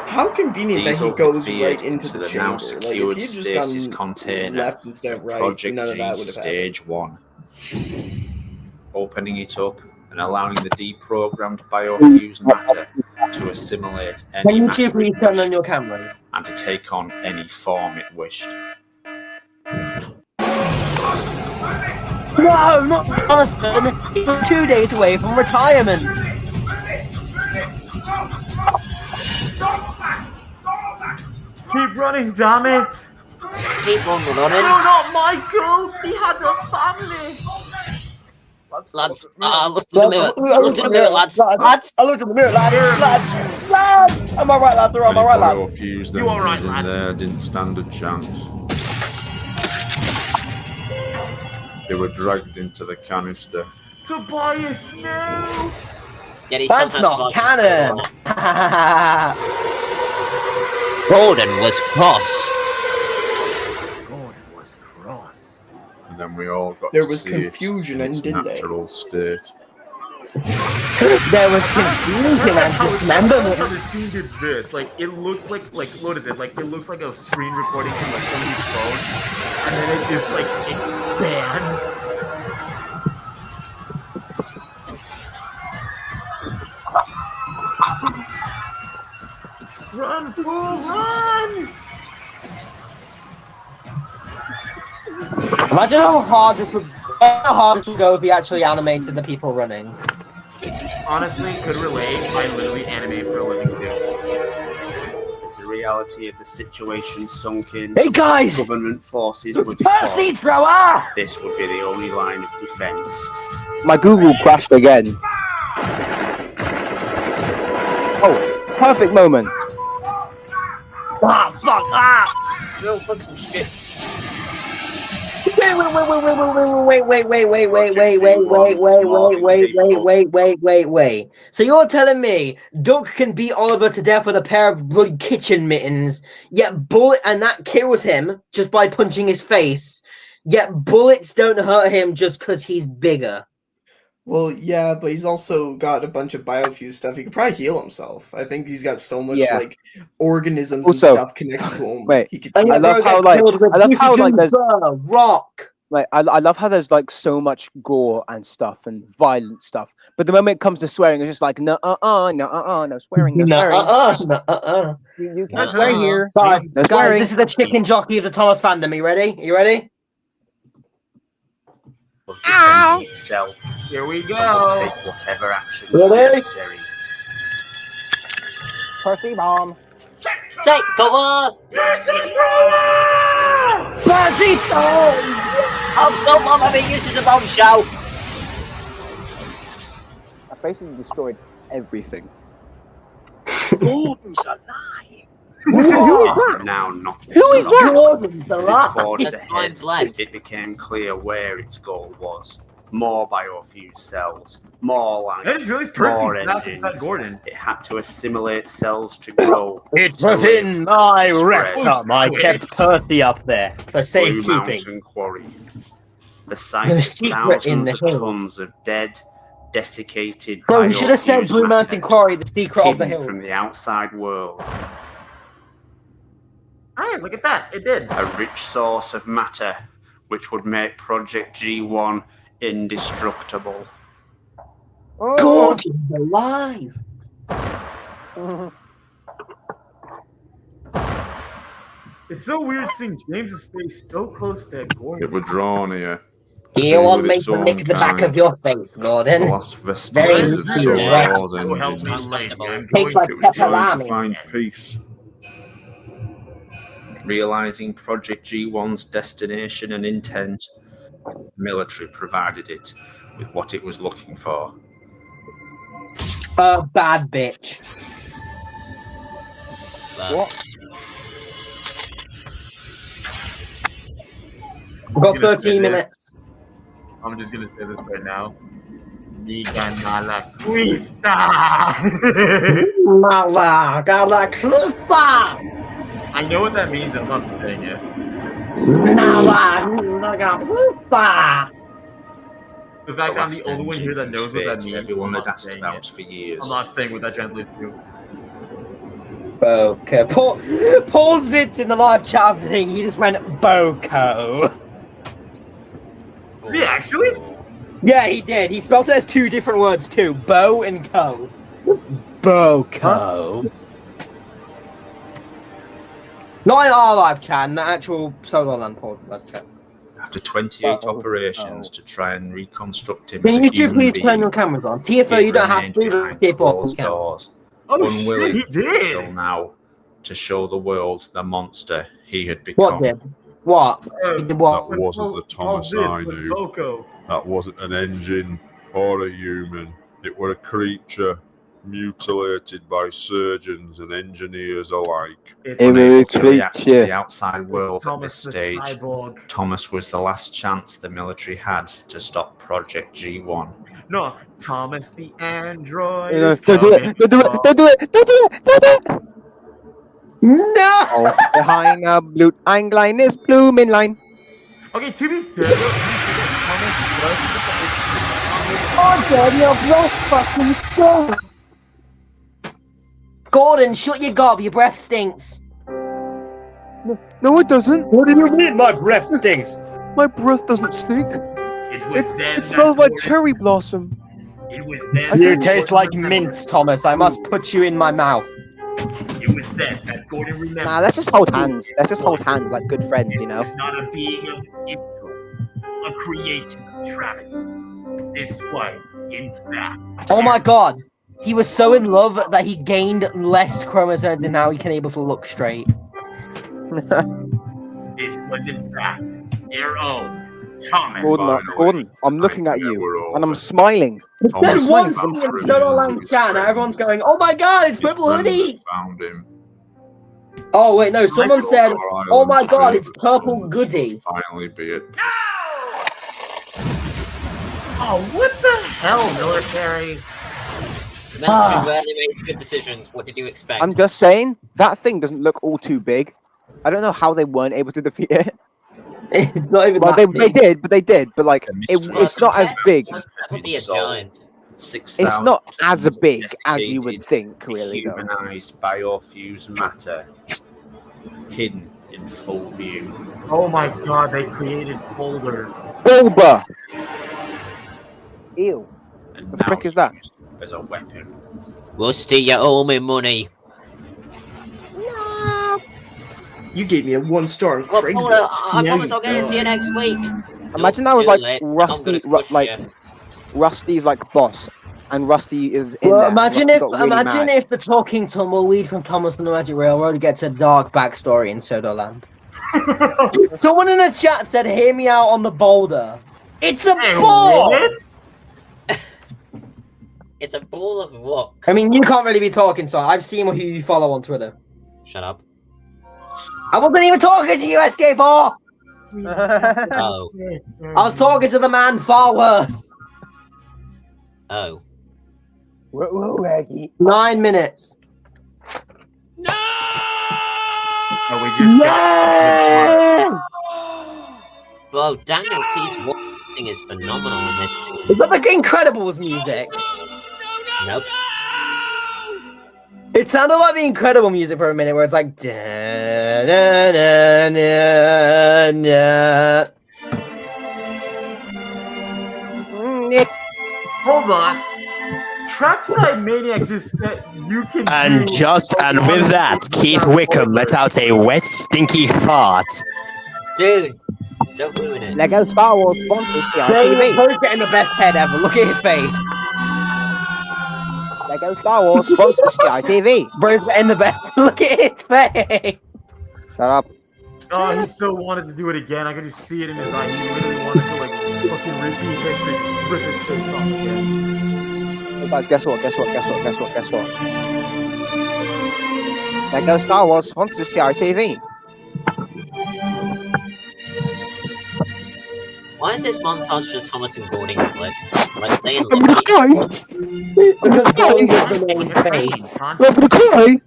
How convenient that Diesel he goes veered right into the now chamber. Like, if secured he had stasis just gone container left instead of right, Project none of G that would have happened. Stage 1. Opening it up and allowing the deprogrammed biofused matter to assimilate Can any you matter two please it turn on wished your camera? and to take on any form it wished. No, not Jonathan. He was 2 days away from retirement. Keep running, damn it! Keep on running. No, not Michael! He had a family! Lads, look in the mirror. Look in the mirror, lads. Lads, I looked in the mirror, lads. Lads. Am I right, lads? Or am I right, lads? Biofused You all right, engines in lad? there didn't stand a chance. They were dragged into the canister. Tobias, no! Yet he That's somehow not survived. canon. Gordon was cross. Gordon was cross. And then we all got There to was see confusion it in its and delay. natural state. There was confusion and dismemberment. How the scene did this? Like, it looks like what is it? Like, it looks like a screen recording from like somebody's phone, and then it just like expands. Run, fool, run! Imagine how hard it would go if he actually animated the people running. Honestly, could relate. I literally animate for a living too. As the reality of the situation sunk in, Hey guys! government forces would Percy deploy. thrower! This would be the only line of defense. My Google crashed again. Oh, perfect moment. Ah, fuck! Ah! No fucking shit. Wait. So you're telling me Duck can beat Oliver to death with a pair of bloody kitchen mittens, yet that kills him just by punching his face, yet bullets don't hurt him just because he's bigger. Well, yeah, but he's also got a bunch of biofuse stuff. He could probably heal himself. I think he's got so much Yeah. like organisms Also- and stuff connected to him. Wait, he could. I love how like there's rock. like I love how there's like so much gore and stuff and violent stuff, but the moment it comes to swearing, it's just like no swearing, no swearing. You can't swear here. Guys, No guys, swearing. this is the chicken jockey of the Thomas fandom. Are you ready? You ready? Of defending itself Here we and would go. take whatever action was Ready? necessary. Percy bomb. Take cover! Basito! Oh, come on, I mean, this is a bombshell. I basically destroyed everything. Gordon's alive. Who is that? Now not Who is that? Gordon's as alive. it forged That's ahead, blind blessed. it became clear where its goal was. More biofused cells, more life, That is really Percy more snapped engines. inside Gordon. It had to assimilate cells to grow. It to was live, in my to spread. rectum. I kept Percy up there for Blue safekeeping. Mountain Quarry. The site The of secret in thousands the of hills. tons of dead, desiccated Bro, you should have said biofused Blue Mountain matter Quarry, the secret of the hidden hill. from the outside world. Hey, look at that. It did. A rich source of matter which would make Project G1 indestructible. Gordon's alive. It's so weird seeing James's face so close to Gordon. It was drawn here. Do you want With me its to own nick the back kind. of your face, The Gordon? last Very vestiges of true. Solar's Go help me engines. lady. I'm Tastes going like It was trying to pepperoni. find peace. Realizing Project G1's destination and intent, the military provided it with what it was looking for. A bad bitch. What? We've got I'm gonna 13 say this. minutes. I'm just gonna say this right now. Niga la Crista. Malagala Clusta! I know what that means. I'm not saying it. Malagala Clusta! The The fact I'm last the only one here that engine knows whose what that fate means. everyone I'm had not asked saying about it. for years. I'm not saying what that translates to. Boko. Paul's bits in the live chat thing, he just went Boko. Did he actually? Yeah, he did. He spelled it as two different words too. Bo and co. Boko. Not in our live chat, in the actual Sodorland podcast chat. After 28 Uh-oh. operations to try and reconstruct him as Can a you two human please being, turn your cameras on? TFO, he you don't have remained to do behind escape off closed camera. doors, Oh shit, unwilling he did. until now to show the world the monster he had become. What did? What? He did what? That wasn't the Thomas I knew. Boko. That wasn't an engine or a human. It were a creature mutilated by surgeons and engineers alike. Unable to react to the outside world at Thomas this the stage, cyborg. Thomas was the last chance the military had to stop Project G1. No, Thomas the android. Don't is do it! coming Don't do it! from- Don't do it! Don't do it! Don't do it! No! Oh, behind a blue line is blooming line. Okay, to be fair, though, Thomas was Oh, Jordan, your breath fucking stinks. Gordon, shut your gob, your breath stinks. No, it doesn't. What do you mean my breath stinks? My breath doesn't stink. It was then. It smells like cherry blossom. It was then. You taste like mint, Thomas. I must put you in my mouth. It was then that Gordon remembered. Nah, let's just hold hands. Let's just hold hands like good friends, you know. This was not a being of influence, a creation of Travis. This was, in fact. Oh my god. He was so in love that he gained less chromosomes and now he can able to look straight. This was, in fact, their own Thomas. Gordon, I'm looking at you and I'm smiling. There's one Thomas thing in found Sodorland his chat and everyone's going, oh my god, it's His Purple friends Hoodie! had found him. Oh wait, no, someone said, Our oh my island's god, it's favourite Purple sons Goody. would finally be it. Oh, what the hell, military? The military rarely makes good decisions. What did you expect? I'm just saying, that thing doesn't look all too big. I don't know how they weren't able to defeat it. It's not even Well, that they did, but like, mystery it's not as big. That would be a Soul. giant. 6,000 It's not as tons of big as you would desiccated, think, really, though. Humanized biofused matter hidden in full view. Oh my god, they created folders. Bulba! Ew. And The now frick is that? used as a weapon. Rusty, you owe me money. You gave me a 1-star on Well, Craigslist. I Now promise you I'll get to see you next week. Imagine that was Too like late. I'm Rusty, gonna push like you. Rusty's like boss, and Rusty is in Well, there. and imagine Rusty if got really mad. the talking tumbleweed from Thomas and the Magic Railroad gets a dark backstory in Sodorland. Someone in the chat said, "Hear me out on the boulder." It's a ball. It's a ball of rock. I mean, you can't really be talking, so I've seen who you follow on Twitter. Shut up. I wasn't even talking to you, SK4. Oh. I was talking to the man far worse. Oh. Whoa, Aggie. 9 minutes. Oh, we just Bro, Daniel T's watching is phenomenal in this. Is that the Incredibles music? Nope. It sounded like the Incredible music for a minute, where it's like. Da, da, da, da, da. Hold on. Trackside Maniac just said you can And do... and with that, Keith Wickham let out a wet, stinky fart. Dude, don't ruin it. Lego Star Wars sponsors CITV. Bro's getting the best head ever. Look at his face. Lego Star Wars sponsors CITV. Bro's getting the best. Look at his face. Shut up. Oh, he so wanted to do it again. I could just see it in his eye. He literally wanted to like fucking rip his face off again. Hey guys, guess what? Lego Star Wars sponsors CITV. Why is this montage just Thomas and Gordon clip? Like, they I'm gonna cry. Because Gordon was the main face. I'm gonna cry.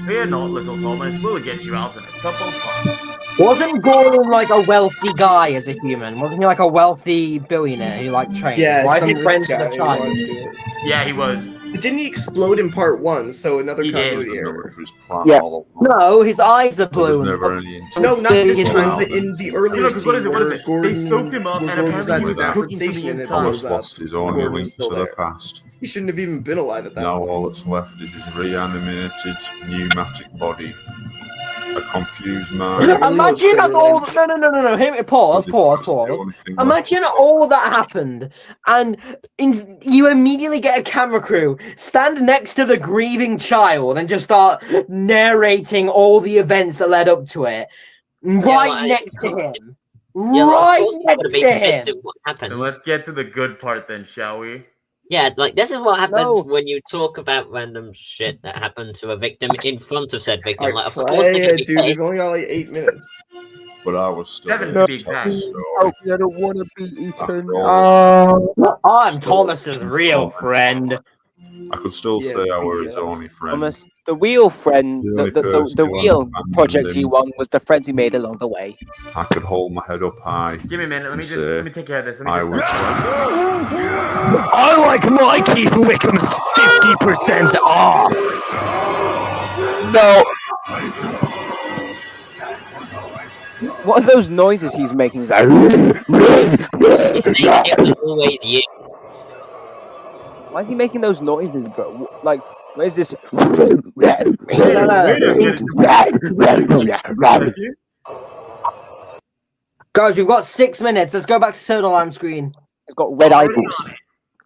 Fear not, little Thomas. We'll get you out in a couple of months. Wasn't Gordon like a wealthy guy as a human? Wasn't he like a wealthy billionaire who like trained? Yeah, Why is some he rich friends with guy a who child? wanted to do it. Yeah, he was. But didn't he explode in part 1? So another He did. continuity error. Yeah. No, his eyes are There was blue. never any intention. No, not this His time, mouth. but in the earlier Because what is scene it? What is where it? Gordon, They stoked him up, where and Gordon was apparently at he was the cooking from the station and it inside. Thomas blows up. lost his only Gordon link was to still the there. past. He shouldn't have even been alive at that Now point. all that's left is his reanimated pneumatic body. A confused mind. Yeah, really was Imagine better all. than- No. Hear me. Pause. This is the only thing left. Imagine all that happened, and you immediately get a camera crew stand next to the grieving child and just start narrating all the events that led up to it, right like, next to him, Yeah, right of course I would next have to been pissed him. at what happened. And let's get to the good part then, shall we? Yeah, like this is what happens No. when you talk about random shit that happened to a victim in front of said victim. Alright, Like, of course play they're gonna it, be dude. pissed. We've only got like 8 minutes. But I was still 7 there to be exact. story. I don't want to be eaten. I'm Thomas's real friend. I could still Yeah, say I were his yes. only friend. Thomas, the real friend, The the only person the who real understands project him. you won was the friends we made along the way. I could hold my head up high. Give me a minute. and Let say, me take care of this. Let me I just. was I like my Keith Wickham's 50% off. No. What are those noises he's making? He's like, He's saying it was always you. why is he making those noises, bro? Like, where's this? Guys, we've got 6 minutes. Let's go back to Sodorland screen. He's got red eyeballs.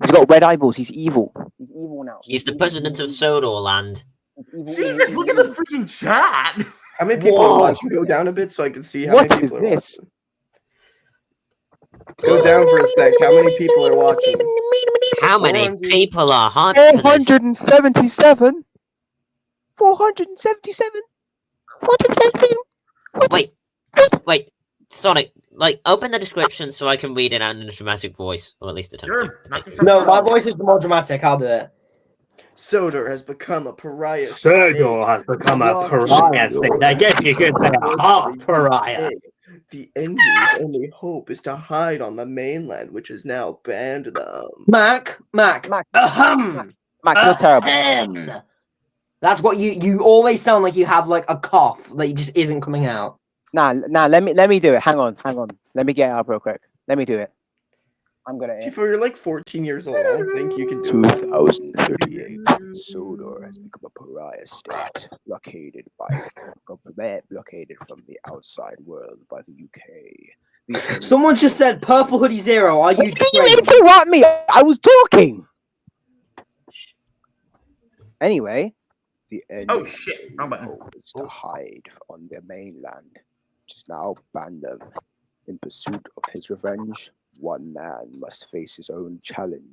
He's got red eyeballs. He's evil. He's evil now. He's the president of Sodorland. Jesus, look at the freaking chat. How many people Whoa. are watching? Go down a bit so I can see how What many is people are this? watching. Go down for a sec. How many people are watching? How many 400. people are hard to this? 477. 477. Wait, Sonic, like, open the description so I can read it out in a dramatic voice, or at least attempt to. Sure. Knock yourself No, out. my voice is the more dramatic. I'll do it. Sodor has become a pariah. Sodor has become a pariah state. I guess you could say a half pariah. The engine's only hope is to hide on the mainland, which has now banned them. Mac. Ahem. Mac, you're terrible. Ahem. That's what you always sound like you have like a cough that just isn't coming out. Nah, let me do it. Hang on. Let me get it up real quick. Let me do it. I'm gonna. Tifo, you're like 14 years old. I don't think you can do it. 2038. Sodor has become a pariah state, blockaded from the outside world by the UK. Someone just said Purple Hoodie Zero. Are you Did you trained? interrupt me? I was talking. Anyway, the end Oh shit! Wrong button. is to hide on their mainland, which is now abandoned. In pursuit of his revenge, one man must face his own challenge.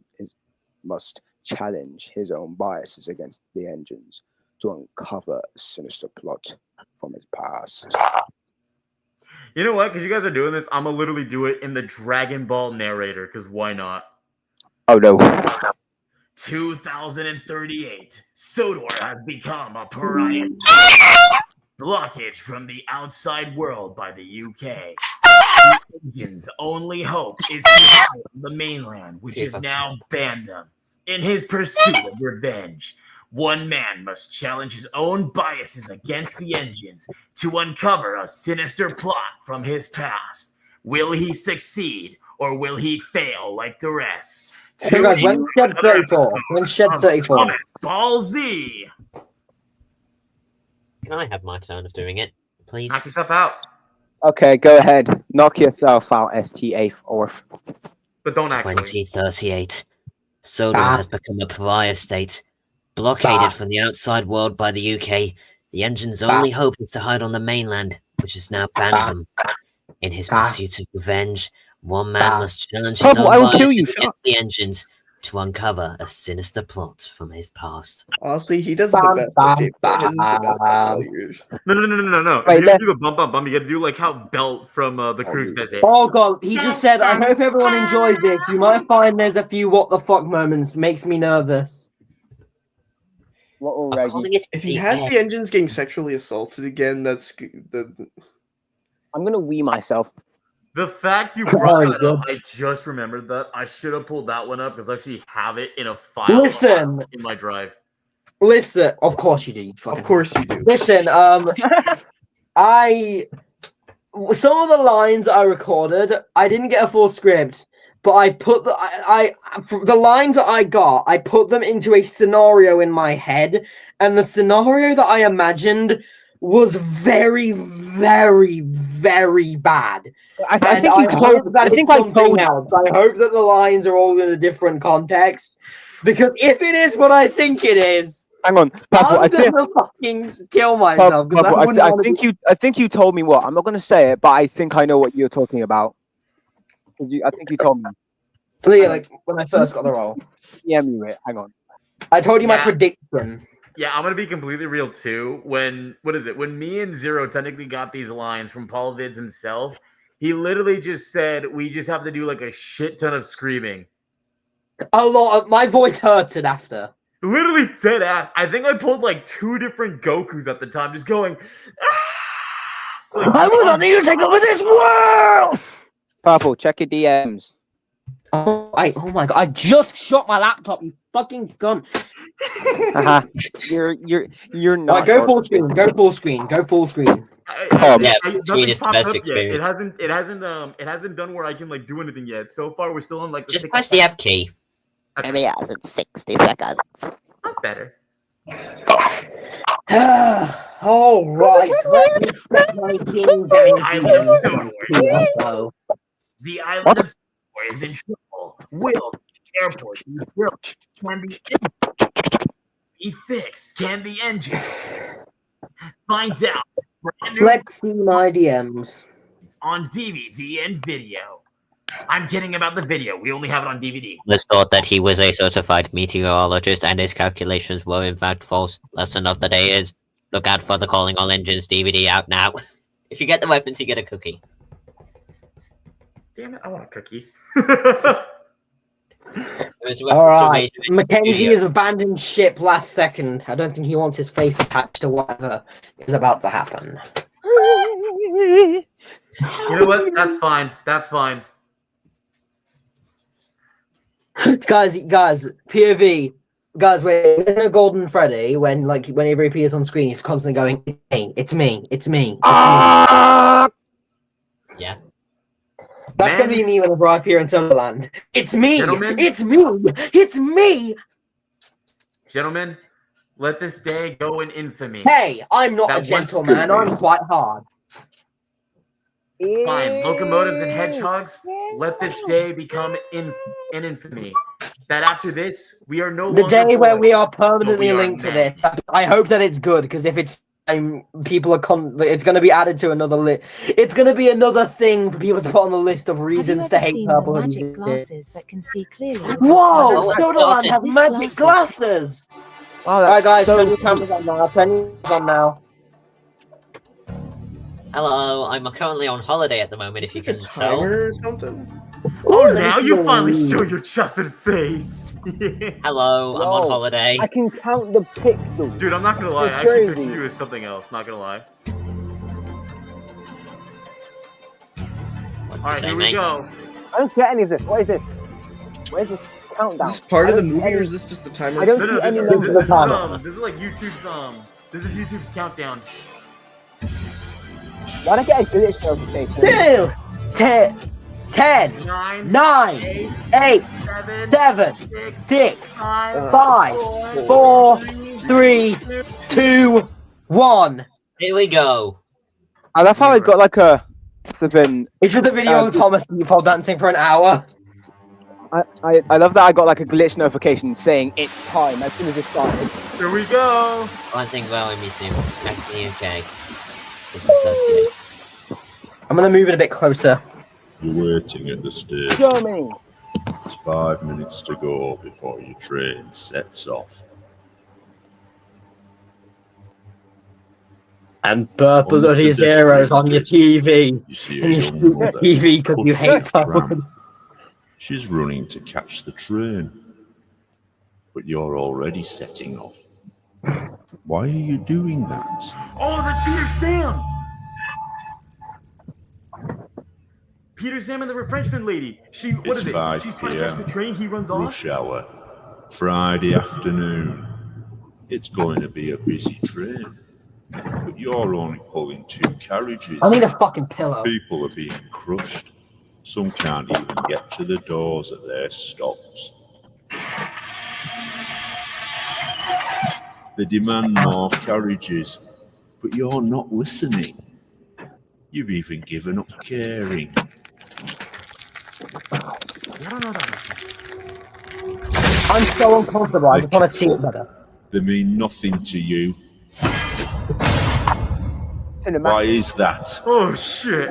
Must challenge his own biases against the engines to uncover a sinister plot from his past. You know what? Because you guys are doing this, I'm gonna literally do it in the Dragon Ball narrator. Because why not? Oh no! 2038. Sodor has become a pariah. Blockage from the outside world by the UK. The engine's only hope is to hide on the mainland, which is now banned them. In his pursuit of revenge, one man must challenge his own biases against the engines to uncover a sinister plot from his past. Will he succeed or will he fail like the rest? Hey guys, when's Shed 34? When's Shed 34? Thomas Ball Z. Can I have my turn of doing it, please? Knock yourself out. Okay, go ahead. Knock yourself out, STA Orf. But don't actually. 2038. Sodor has become a pariah state. Blockaded from the outside world by the UK, the engine's only hope is to hide on the mainland, which has now banned them. In his pursuit of revenge, one man must challenge his own biases against the engines to uncover a sinister plot from his past. Honestly, he does the best escape. His is the best out of all yours. No. Wait, If you do the bump, you gotta do like how Belt from the Cruise does it. Oh god, he just said, I hope everyone enjoys this. You might find there's a few what the fuck moments. Makes me nervous. What already? If he has the engines getting sexually assaulted again, that's the. I'm gonna wee myself. The fact you brought that up, I just remembered that. I should have pulled that one up because I actually have it in a file in my drive. Listen, of course you do. You Of course you do. Listen, some of the lines I recorded, I didn't get a full script, but I put the lines that I got, I put them into a scenario in my head, and the scenario that I imagined was very, very, very bad. I think I told else. I hope that the lines are all in a different context, because if it is what I think it is, hang on, Pablo, I'm gonna fucking kill myself. Pablo, I think you told me what. I'm not gonna say it, but I think I know what you're talking about. I think you told me. So yeah, like when I first got the role. Yeah, me wait. Hang on. I told you my prediction. Yeah, I'm gonna be completely real too. When me and Zero technically got these lines from Paul Vids himself, he literally just said we just have to do like a shit ton of screaming. A lot of my voice hurted after. Literally dead ass. I think I pulled like 2 different Gokus at the time, just going. Like, I will not need to take over this world. Purple, check your DMs. Oh my god! I just shot my laptop. You fucking gun. You're not. Right, go full screen. Go full screen. Go full screen. Yeah, screen is the best experience. It hasn't done where I can like do anything yet. So far, we're still on like. Just press the F key. Maybe it has in 60 seconds. That's better. All right. Let me set my king down. The island of Sodor is in trouble. Will the airport be built? Can the engine be fixed? Can the engine find out? Let's see my DMs. It's on DVD and video. I'm kidding about the video. We only have it on DVD. Was thought that he was a certified meteorologist and his calculations were in fact false. Lesson of the day is look out for the Calling All Engines DVD out now. If you get the weapons, you get a cookie. Damn it, I want a cookie. All right, Mackenzie has abandoned ship last second. I don't think he wants his face attached to whatever is about to happen. You know what? That's fine. That's fine. guys, POV. Guys, wait, in a Golden Freddy, whenever he appears on screen, he's constantly going, it's me. Yeah. That's gonna be me whenever I appear in Sodorland. It's me! Gentlemen? It's me! Gentlemen, let this day go in infamy. Hey, I'm not a gentleman, I'm quite hard. Fine, locomotives and hedgehogs. Let this day become in infamy. That after this, we are no The longer day where boys, we are but permanently we are linked to men. this. I hope that it's good, because if it's people are it's going to be added to another list. It's going to be another thing for people to put on the list of reasons to hate purple magic hoodies. glasses that can see clearly? Whoa! Oh, Sodorland has These magic glasses! Oh, Alright, guys, so turn your cameras on now. Turn your cameras on now. Hello, I'm currently on holiday at the moment, if you can tell. Timer or something? Oh, Let me now see you your finally lead. show your chuffing face. Hello, I'm on Yo, holiday. I can count the pixels. Dude, I'm not gonna lie. It's I actually crazy. pictured you as something else. Not gonna lie. Alright, here we go. I don't get any of this. What is this? Where's this countdown? Is this part I of the don't see movie, or any- is this just the timer? I don't No, see no, any this numbers. is like this is YouTube's countdown. Why don't I get a glitch notification? 10, 9, 8, 7, 6, 5, 4, 3, 2, 1. Here we go. I love how I got like a flipping. It's just a video of Thomas default dancing for an hour. I love that I got like a glitch notification saying it's time as soon as it started. Here we go. One thing about me soon. Back to the UK. This is us, I'm gonna move it a bit closer. You're waiting at the station. Germany. It's 5 minutes to go before your train sets off. And purple On the hoodie zeros on your TV. You see And a you young shoot mother TV because you hate push purple. tram. She's running to catch the train. But you're already setting off. Why are you doing that? Oh, that's Peter Sam. Peter Sam and the Frenchman lady. What It's is it? 5 She's trying to catch the p.m. train. He runs off. Rush hour. Friday afternoon. It's going to be a busy train. But you're only pulling 2 carriages. I need a fucking pillow. People are being crushed. Some can't even get to the doors at their stops. They demand more carriages, but you're not listening. You've even given up caring. I don't know that. I'm so uncomfortable. I just want to see it better. They mean nothing to you. Why is that? Oh shit.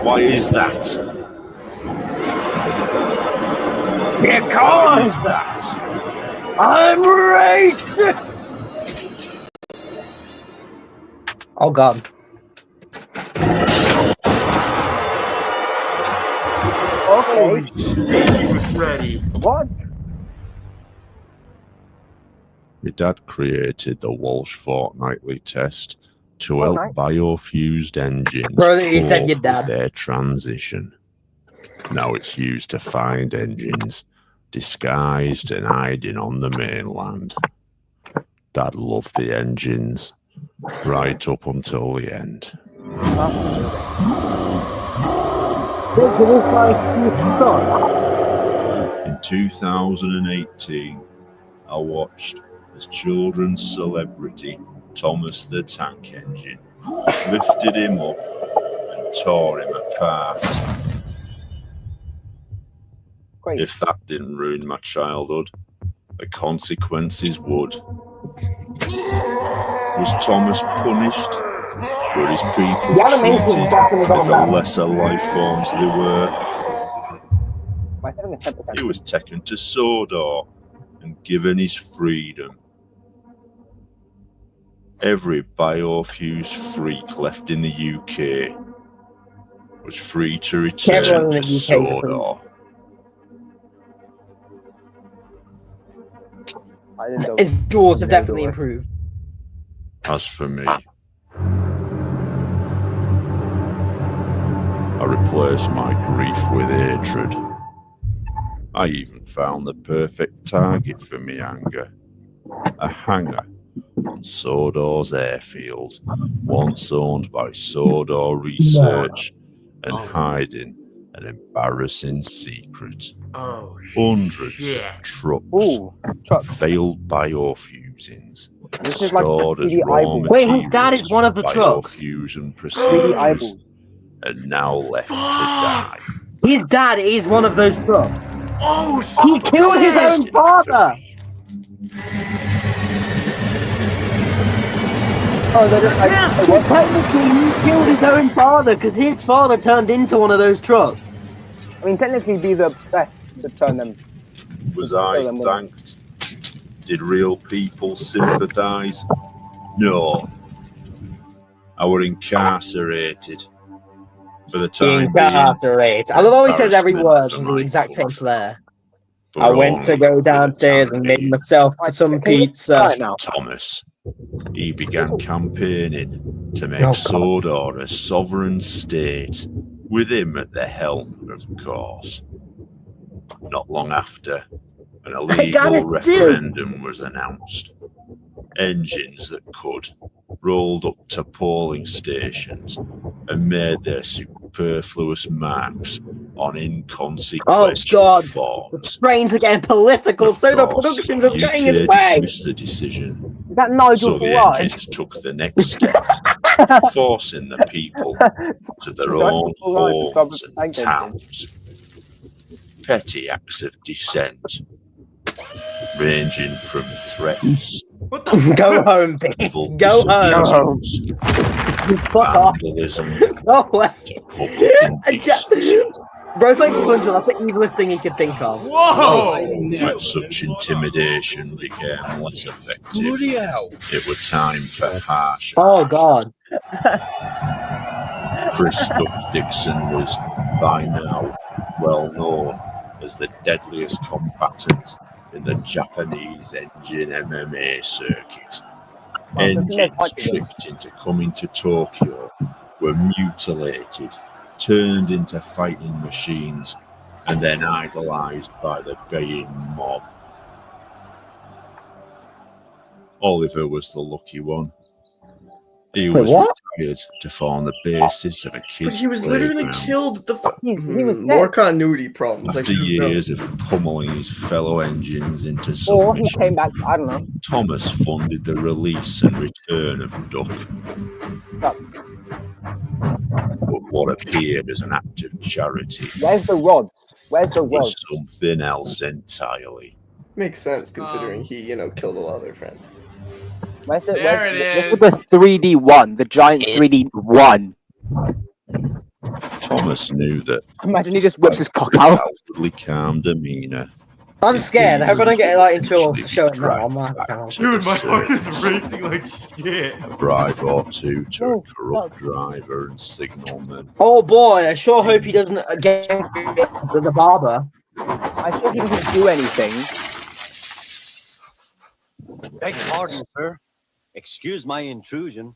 Why is that? Why Because is that? I'm racist! Oh god. Holy shit, he was ready. What? My dad created the Walsh Fortnightly test to help biofused engines Brother, you said cope your dad. with their transition. Now it's used to find engines disguised and hiding on the mainland. Dad loved the engines right up until the end. In 2018, I watched as children's celebrity Thomas the Tank Engine lifted him up and tore him apart. Great. If that didn't ruin my childhood, the consequences would. Was Thomas punished? Were his people The animation treated definitely got as a better. lesser life forms they were? My 7 is 10%. He was taken to Sodor and given his freedom. Every biofused freak left in the UK was free to return Everyone to in the UK is free. Sodor. I didn't know. His doors have definitely improved. As for me, I replaced my grief with hatred. I even found the perfect target for me anger. A hangar on Sodor's airfield, once owned by Sodor Research, and hiding an embarrassing secret. Oh Hundreds shit. of trucks, Ooh, truck. failed biofuels, musings, This is like stored as 3D raw eyeballs. Wait, his dad materials is one of for the trucks. biofusion 3D procedures, eyeballs. and now left to die. His dad is one of those trucks. Oh, He killed his own shit. father. Oh, they're just like, Yeah, hey, what? technically he killed his own father because his father turned into one of those trucks. I mean, technically, it'd be the best to turn them. Was to I kill them, wouldn't it? thanked? Did real people sympathise? No. I were incarcerated. For the time being, Incarcerate. I love how he says every word embarrassment with for the my exact same colour. flair. but I went to only go for the downstairs time and made being. myself some pizza. Right now. Thomas. He began campaigning to make Oh, God. Sodor a sovereign state, with him at the helm, of course. Not long after, an I got illegal his referendum was announced. Engines that could rolled up to polling stations and made their superfluous marks on inconsequential Oh, God. The forms. trains are getting political. Of Soda course, Productions is the getting his UK way. dismissed the decision, Is that Nigel so the Farage? engines took the next step, forcing the people to their Nigel own Farage homes to and tank engines. towns. Petty acts of dissent, ranging from threats, Go home, bitch. civil Go home. disobedience, Fuck off. vandalism, No way. to public indecency. Bro's like SpongeBob. That's the evilest thing he could think of. Whoa! When such intimidation became less effective, it was time for harsh. Oh, God. Chris Dixon was by now well known as the deadliest combatant in the Japanese engine MMA circuit. Engines tricked into coming to Tokyo were mutilated, turned into fighting machines, and then idolized by the baying mob. Oliver was the lucky one. He was retired to form the basis of a kid's But he was literally playground. killed. He was More dead. continuity problems. I After should have known. years of pummeling his fellow engines into Or he submission, came back, I don't know. Thomas funded the release and return of Duck. But what appeared as an act of charity Where's the rod? Where's the rod? was something else entirely. Makes sense considering he, killed a lot of their friends. Where's the, There where's, it This was the 3D one, the giant 3D one. Thomas knew that. Imagine he just whips his cock out. Outwardly calm demeanor. I'm scared. I hope I don't get like in trouble for Eventually showing that dragged on my back channel. to Dude, the my heart is surface. racing like shit. A bribe or two to Oh, a corrupt driver and signalman. Oh boy, I sure hope he doesn't get the barber. I sure he doesn't do anything. Beg pardon, sir. Excuse my intrusion.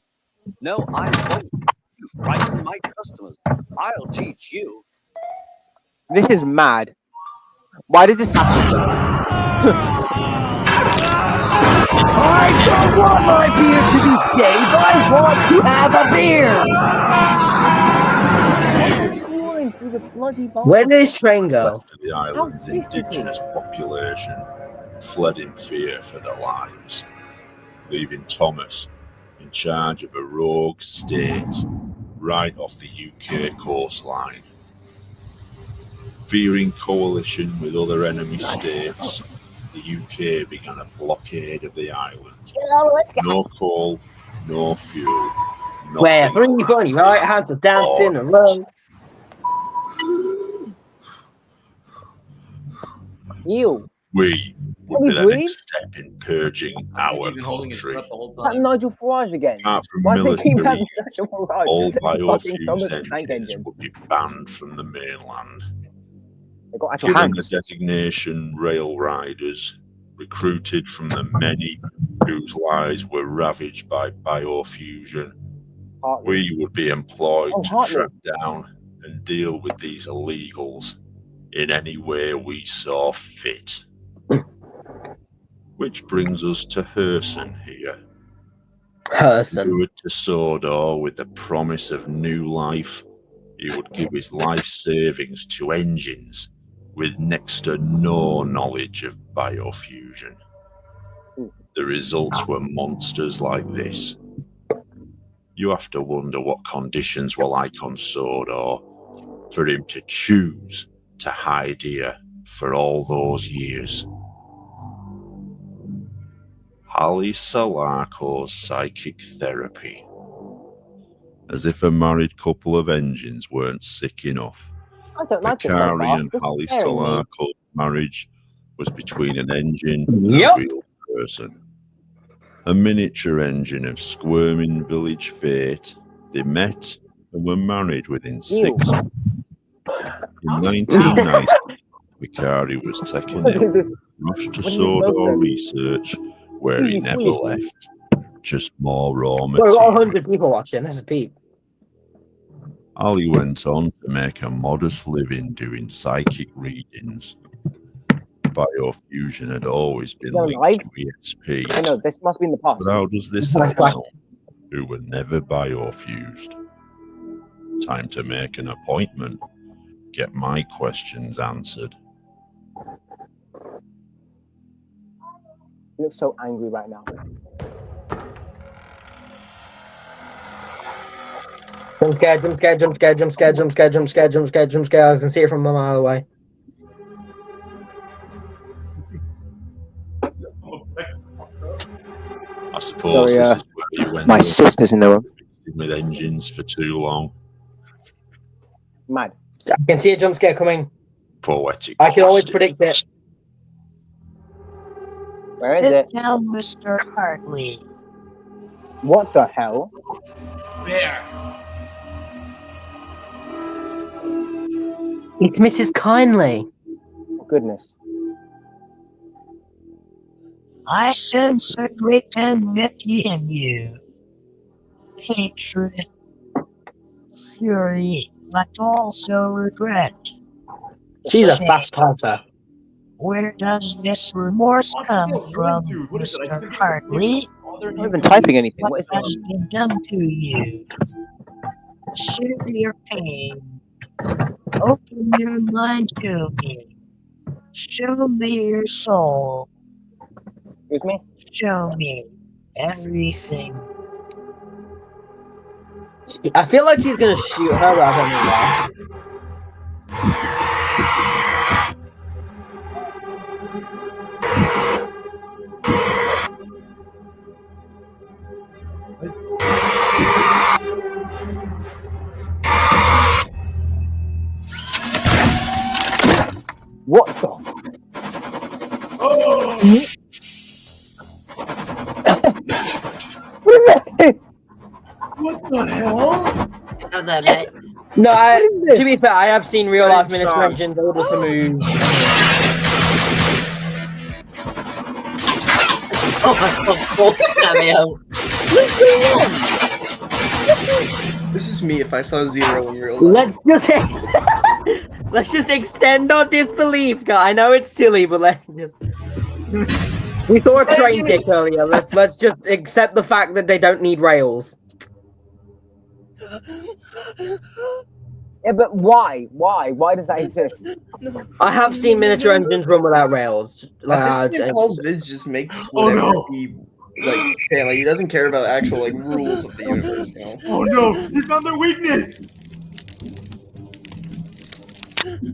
No, I won't. You frighten my customers. I'll teach you. This is mad. Why does this happen? I don't want my beer to be saved. I want to have a beer. Where did his train go? The island's indigenous population fled in fear for their lives, leaving Thomas in charge of a rogue state right off the UK coastline. Fearing coalition with other enemy states, the UK began a blockade of the island. No coal, no fuel. Where 3 bunny right hands are dancing and run. You. We What would are be you the doing? next step in purging our country. Is that Nigel Farage again? Apart from Why do they keep military, having Nigel Farage? all It's fucking Thomas biofuels Tank engines Engine. would be banned from the mainland. They got actual Given hands. the designation rail riders, recruited from the many whose lives were ravaged by biofusion, we would be employed to track down and deal with these illegals in any way we saw fit. Which brings us to Herson here. Herson. Lured to Sodor with the promise of new life, he would give his life savings to engines with next to no knowledge of biofusion. The results were monsters like this. You have to wonder what conditions were like on Sodor for him to choose to hide here for all those years. Ali Salarco's psychic therapy. As if a married couple of engines weren't sick enough. I don't like this so Bakari far. and This is Ali scaring me. Salarco's marriage was between an engine and Yep. a real person. A miniature engine of squirming village fate. They met and were married within 6 months. In 1990, Bakari was taken ill, rushed to Sodor research, where he never left. Just more raw We've got material. 100 people watching. This is Pete. Ali went on to make a modest living doing psychic readings. Biofusion had always been Going linked live? to EXP. I know, this must be in the past. But how does this That's help right. someone who were never biofused? Time to make an appointment. Get my questions answered. You look so angry right now. Jump scare, jump scare, jump scare, jump scare, jump scare, jump scare, jump scare, jump scare. I can see it from a mile away. I suppose Sorry, this is where you went my sister's in the room. with engines for too long. Mad. I can see a jump scare coming. Poetic. I can always justice. predict it. Where is Sit it? down, Mr. Hartley. What the hell? There. It's Mrs. Kindly. Oh, goodness. I sense a great enmity in you. Hatred, fury, but also regret. She's a fast typer. Where does this remorse come from, Mr. Hartley? I'm not even typing anything. What What is has this? been done to you? Share your pain. Open your mind to me. Show me your soul. Excuse me? Show me everything. I feel like he's gonna shoot her, but I don't know why. What the? What is that? What the hell? Have that, mate. No, to be fair, I have seen real life miniature engines able to move. Oh my god, Samuel. This is me if I saw Zero in real life. Let's just extend our disbelief, guy. I know it's silly, but let's just. We saw a train tick earlier. Let's just accept the fact that they don't need rails. Yeah, but why? Why? Why does that exist? I have seen miniature engines run without rails. At this point, Paul Vids just makes whatever he like. Can. Like he doesn't care about actual like rules of the universe. You know? Oh no, we found their weakness.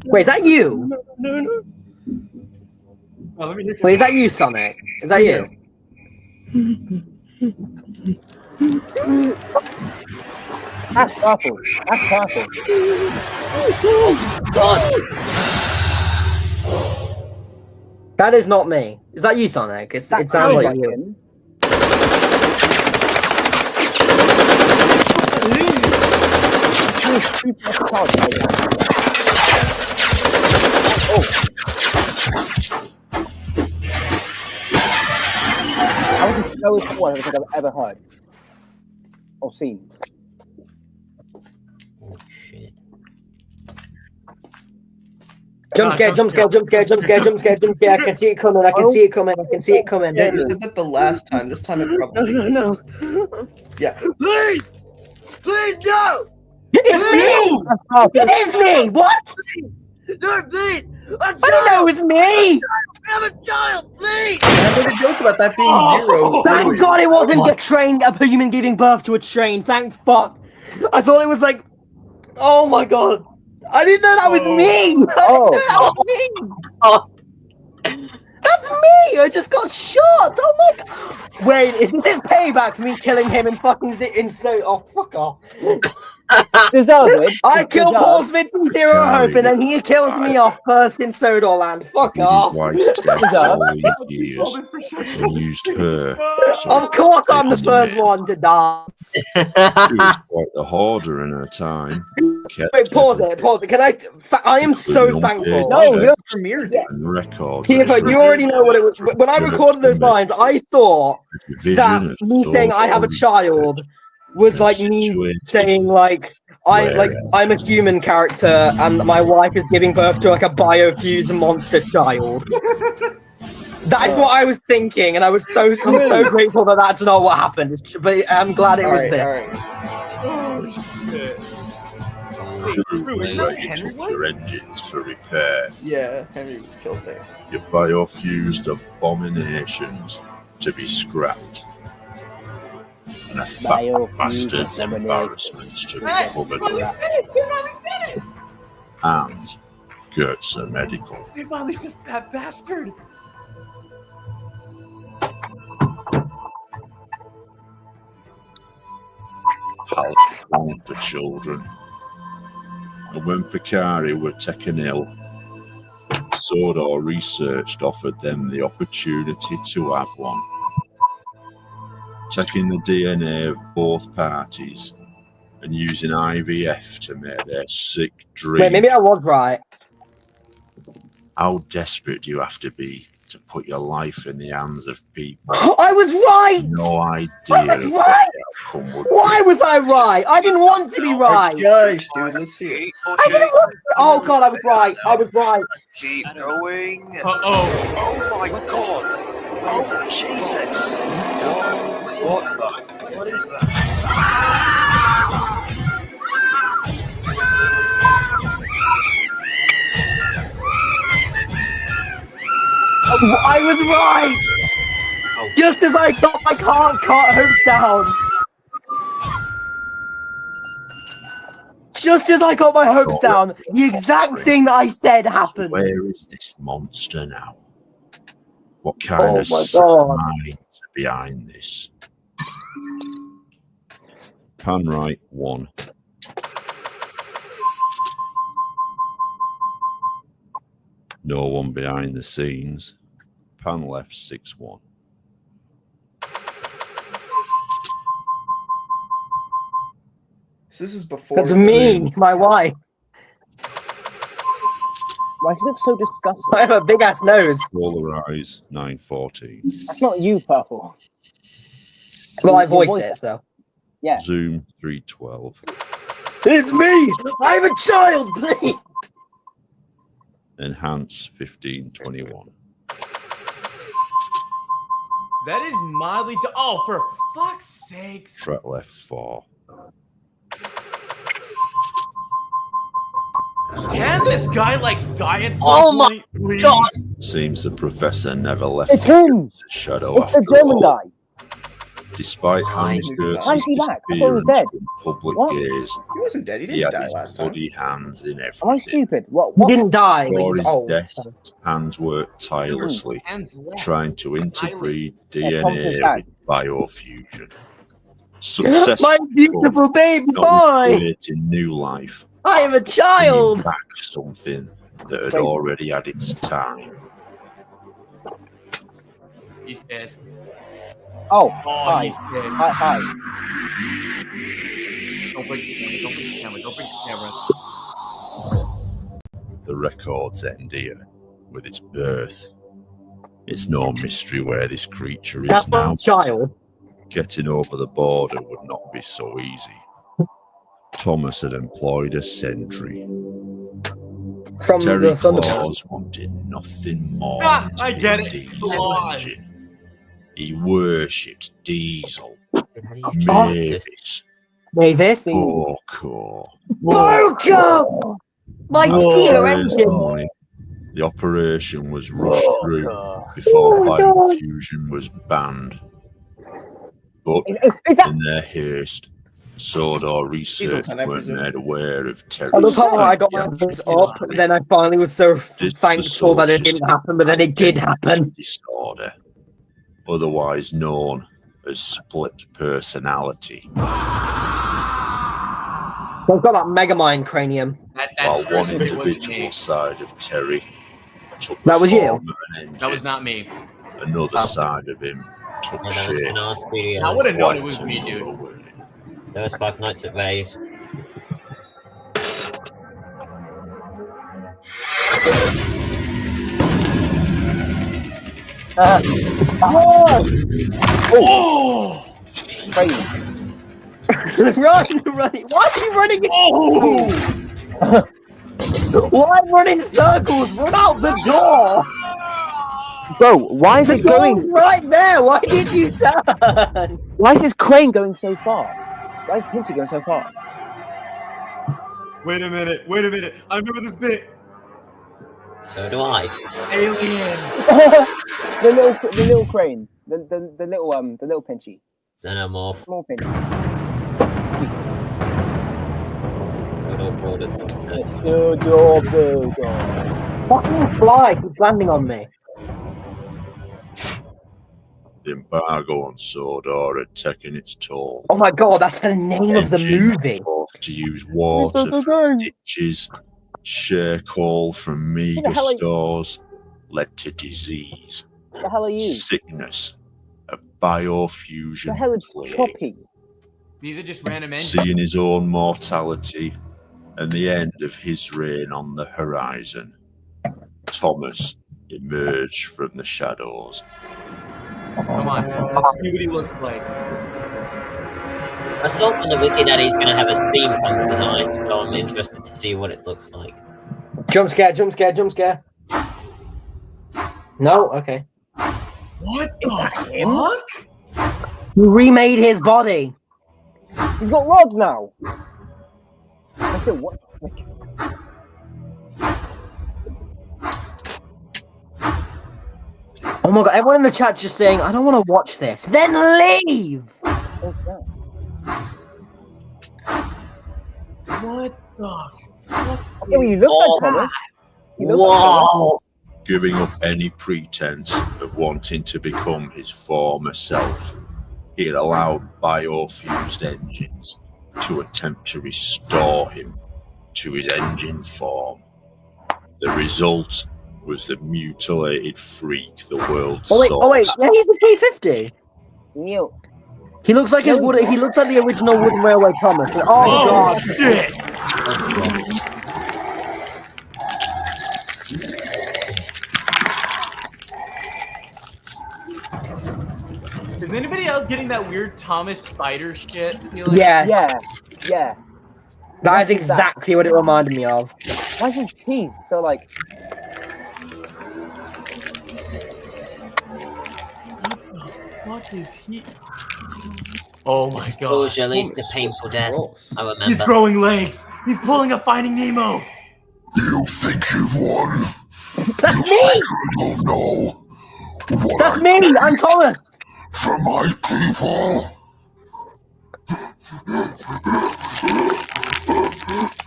Wait, is that you? No. Oh, let me look at Wait, is that you, Sonic? Is that you? That's purple. That's purple. God. That is not me. Is that you, Sonic? It sounds like you. him. That was the slowest one I think I've ever heard or seen. Jump scare, jump scare, jump scare, jump scare, jump scare, jump scare. I can see it coming. I can see it coming. I can see it coming. Yeah, you said that the last time. This time it probably. No. Yeah. Please, no. It's me! It is me! What? No, please. I didn't know it was me! have a child, please! I made a joke about that being zero. Thank God it wasn't a human giving birth to a train. Thank fuck. I thought it was like, oh my God. I didn't know that was me. I didn't know that was me. Oh. That's me. I just got shot. Oh my God. Wait, is this his payback for me killing him and fucking oh, fuck off. Deserve it. I kill Deserve. Paul's victim Zero Hope and then he kills me off first in Sodorland. Fuck With off. his wife's death all these years, and used her. Of course I'm the first one to die. She was quite the hoarder in her time. Wait, pause it. Can I am so thankful. No, you're premiered it. And records. Tifa, you already know what it was. When I recorded those lines, I thought that me saying I have a child was like me saying like I'm a human character and my wife is giving birth to like a biofused monster child. That is what I was thinking, and I'm so grateful that that's not what happened. But I'm glad it was this. Oh shit. Henry your engines for repair. Yeah, Henry was killed there. Your biofused abominations to be scrapped. And a fat bastard's embarrassments to be covered up. And Gertzer Medical. They finally said that bastard. Hal wrong for children. And when Picari were taken ill, Sodor researched offered them the opportunity to have one. Taking the DNA of both parties and using IVF to make their sick dream. Wait, maybe I was right. How desperate do you have to be to put your life in the hands of people? I was right! No idea. I was right! Why was I right? I didn't want to be right! Judge, dude, let's see it. Oh God, I was right. I was right. Keep going. Oh my God. Oh Jesus. What is that? I was right! Just as I got my cart hopes down. Just as I got my hopes down, the exact thing that I said happened. Where is this monster now? What kind of minds are behind this? Pan right 1. No one behind the scenes. Pan left 6-1. So this is before. That's me, my wife. Why does she look so disgusting? I have a big ass nose. Polarize 914. That's not you, Purple. Well, I voice it, so. Yeah. Zoom 312. It's me! I'm a child, please! Enhance 1521. That is mildly. Oh, for fuck's sakes! Track left 4. Can this guy like die at some Oh my point, please? God! Seems the professor never left It's him! the shadow It's the after German all. guy. Despite Hans Why is Gertz's he back? I thought he was disappearance dead. from public What? gaze, He wasn't dead. He he didn't had die his last time. bloody hands in Am I everything. stupid? What? He didn't die. He Before was his old. death, Hans worked tirelessly, trying to interbreed Thompson's DNA back. with biofusion. Successful, My beautiful baby boy! not creating new life, I am a child! bringing back something that had Wait. already had its time. He's pissed. Oh, Oh, hi. he's pissed. Hi. Don't break the camera. Don't break the camera. Don't break the camera. The records end here with its birth. It's no mystery where this creature is That's now. not a child. Getting over the border would not be so easy. Thomas had employed a sentry. From Terry the Thunderbird. Claus wanted nothing more Ah, than I to get be it. Diesel Claus. engine. He worshipped Diesel, Oh. Mavis, Mavis. Boko. Boko! My dear engine! The operation was rushed through before biofusion was banned. But in their haste, Sodor research weren't made aware of I love how terrorist I got my hands up, then I finally was so thankful that it didn't happen, but then it did happen. disorder, otherwise known as split personality. I've got that Megamind cranium. While one individual side of Terry took That was you? form of an engine, That was not me. another side of him took Yeah, that was shape. in our studio. I would have known it was me, dude. Those 5 Nights at Vegas. Oh! Run! Why are you running? Oh! Why run in circles? Run out the door! Bro, why is The it going door's right there? Why did you turn? Why is his crane going so far? Why is Pinchy going so far? Wait a minute. I remember this bit. So do I. Alien. the little crane. The little Pinchy. Xenomorph. Small Pinchy. Fucking fly keeps landing on me. The embargo on Sodor had taken its toll. Oh my god, that's the name of the Engines movie. forced to use water from ditches, share coal from meager stores, led to disease, The hell are you? sickness, a biofusion The hell is plague. Choppy? These are just random engines. Seeing his own mortality and the end of his reign on the horizon, Thomas emerged from the shadows. Come on, let's see what he looks like. I saw from the wiki that he's going to have a steampunk design, so I'm interested to see what it looks like. Jump scare. No? Okay. What the fuck? You remade his body. He's got rods now. I said what? Oh my god, everyone in the chat just saying, I don't want to watch this. Then leave! What the fuck? You look like Thomas. Wow. Giving up any pretense of wanting to become his former self, he had allowed biofused engines to attempt to restore him to his engine form. The result was the mutilated freak the world saw. Oh wait, yeah, he's a 350. Neil. He looks like his wood. He looks like the original Wooden Railway Thomas. Oh god! Shit! Is anybody else getting that weird Thomas Spider shit feeling? Yes. Yeah. That is exactly what it reminded me of. Why is his teeth so like? What is he? Oh my god. Exposure leads to painful death. I remember. He's growing legs. He's pulling a Finding Nemo. You think you've won? That's me! You know what That's me! I'm Thomas! for my people.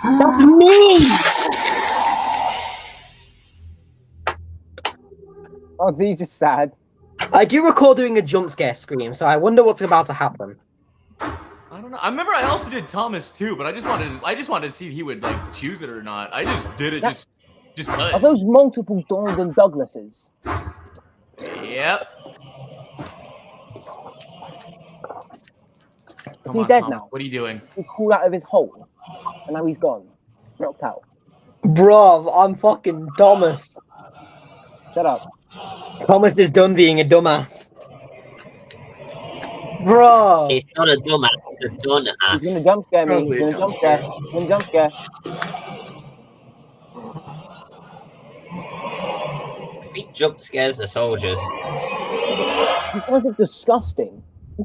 That's me! Oh, these just sad. I do recall doing a jump scare scream, so I wonder what's about to happen. I don't know. I remember I also did Thomas too, but I just wanted to see if he would like choose it or not. I just did it just cause. Are those multiple Donald Douglases? Yep. Come He's on, dead Thomas. now. What are you doing? He crawled out of his hole, and now he's gone, knocked out. Bruv, I'm fucking Thomas. Shut up. Thomas is done being a dumbass. Bro. He's not a dumbass, he's a dumbass. He's gonna jump scare me. He's gonna jump scare. He's gonna jump scare. If he jump scares the soldiers. These guys look disgusting.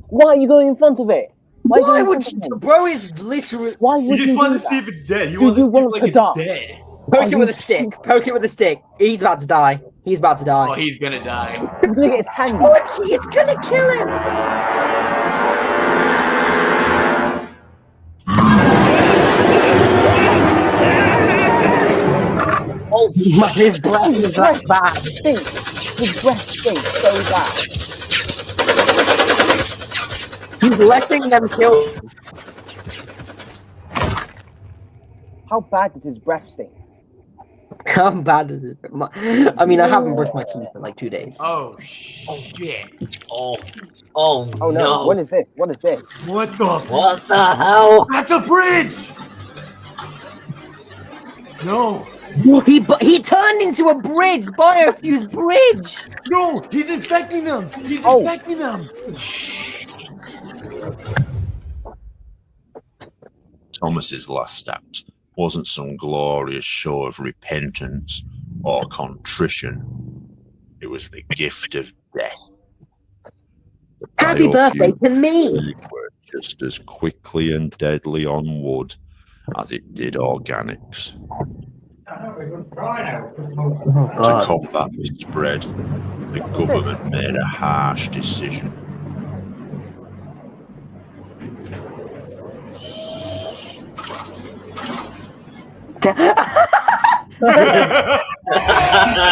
Why are you going in front of it? Why would you? Bro is literally. Why would He just you wants do to see that? if it's dead. He Do wants to you see if want like to it's die? dead. Poke it with a stick. Poke it with a stick. He's about to die. He's about to die. Oh, he's gonna die. He's gonna get his hand. Archie, it's gonna kill him. Oh, man, his breath is like bad. His breath stinks so bad. He's letting them kill him. How bad does his breath stink? How bad is it? I mean, I haven't brushed my teeth in like 2 days. Oh shit! Oh Oh no! no! What is this? What is this? What the? What the hell? That's a bridge! No! He turned into a bridge, biofuse bridge. No! He's infecting them! He's infecting them! Thomas's last act wasn't some glorious show of repentance or contrition. It was the gift of death. The Happy birthday to me! worked just as quickly and deadly on wood as it did organics. To combat the spread, the government made a harsh decision.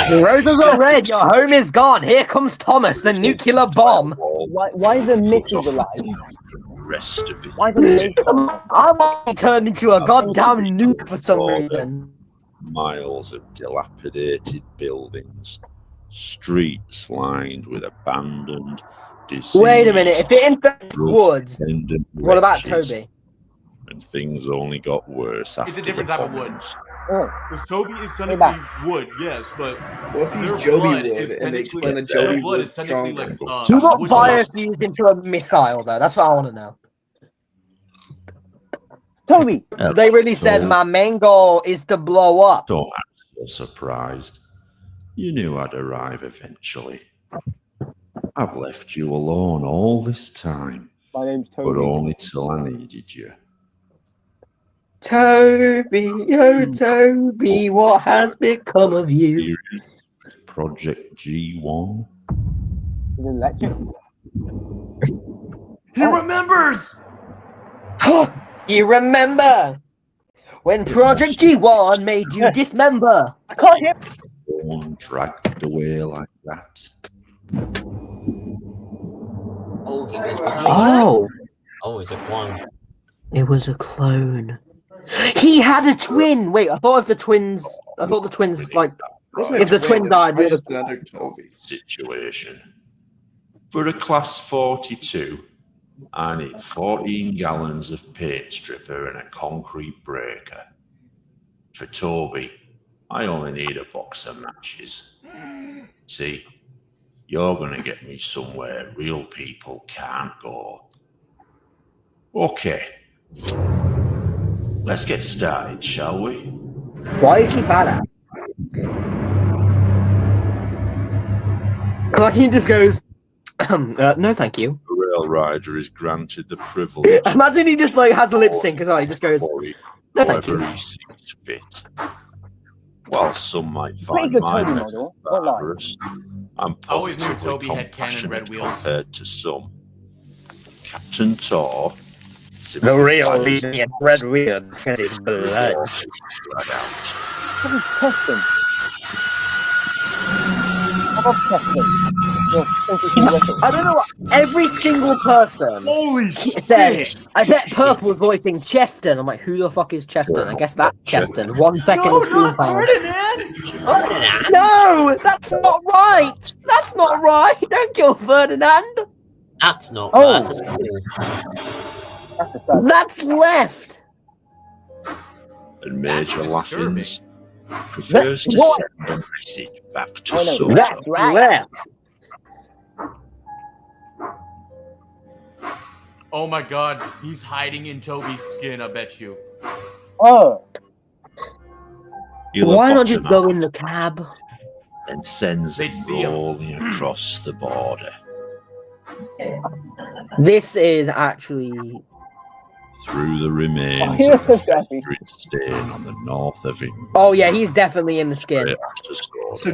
The roses are red, your home is gone. Here comes Thomas, the nuclear bomb. Why the missus alive? Rest of it. Why the missus? He turned into a goddamn nuke for some reason. Miles of dilapidated buildings, streets lined with abandoned, diseased, Wait a minute, if it infects Woods, abandoned what about wretches, Toby? And things only got worse after It's a different the type of wood. bombs. Because Toby is technically wood, yes, but What if their he's Joby blood wood is and they explain technically- that Joby their blood wood's is technically stronger? like Who got wood biofused into a missile, though? That's what I want to know. Toby! They really said my main goal is to blow up. Don't act so surprised. You knew I'd arrive eventually. I've left you alone all this time, My name's but Toby. only till I needed you. Toby, oh Toby, what has become of you? Project G1. He's in lecture. He remembers! You remember when Project G1 made you dismember? I can't hear. One dragged away like that. Oh, he was behind. Oh, Oh, it's a clone. it was a clone. He had a twin. Wait, I thought the twins like if the twin died, the other Just another Toby. Situation. For a class 42, I need 14 gallons of paint stripper and a concrete breaker. For Toby, I only need a box of matches. See, you're going to get me somewhere real people can't go. Okay. Let's get started, shall we? Why is he badass? Imagine he just goes, no, thank you. The rail rider is granted the privilege. Imagine he just like has a lip sync as well. He just goes, no, thank However you. he sees fit. While some might Pretty find good my Toby method model. What lie? barbarous, I'm I always knew positively Toby had cannon red compassionate wheels. compared to some. Captain Tor. The real reason he had red wheels is because it's blood. What is testing? How about testing? I don't know what every single person Holy said. shit! I bet Purple was voicing Cheston. I'm like, who the fuck is Cheston? I guess that's Cheston. 1 second No, of screen not time. Ferdinand! No, that's not right. That's not right. Don't kill Ferdinand. That's not Oh. right. That's cool. That's the start. That's left. And Major That's disturbing. Laffins prefers to What? send a message back to Oh, no, Sodor. That's left. Oh my god, he's hiding in Toby's skin, I bet you. Oh, He'll Why not box just him go out in the cab? and sends They'd him see him. rolling across the border. This is actually through the remains he of the was so dirty. festering stain on the north of England. Oh yeah, he's definitely in the skin. Straight to Sodor. So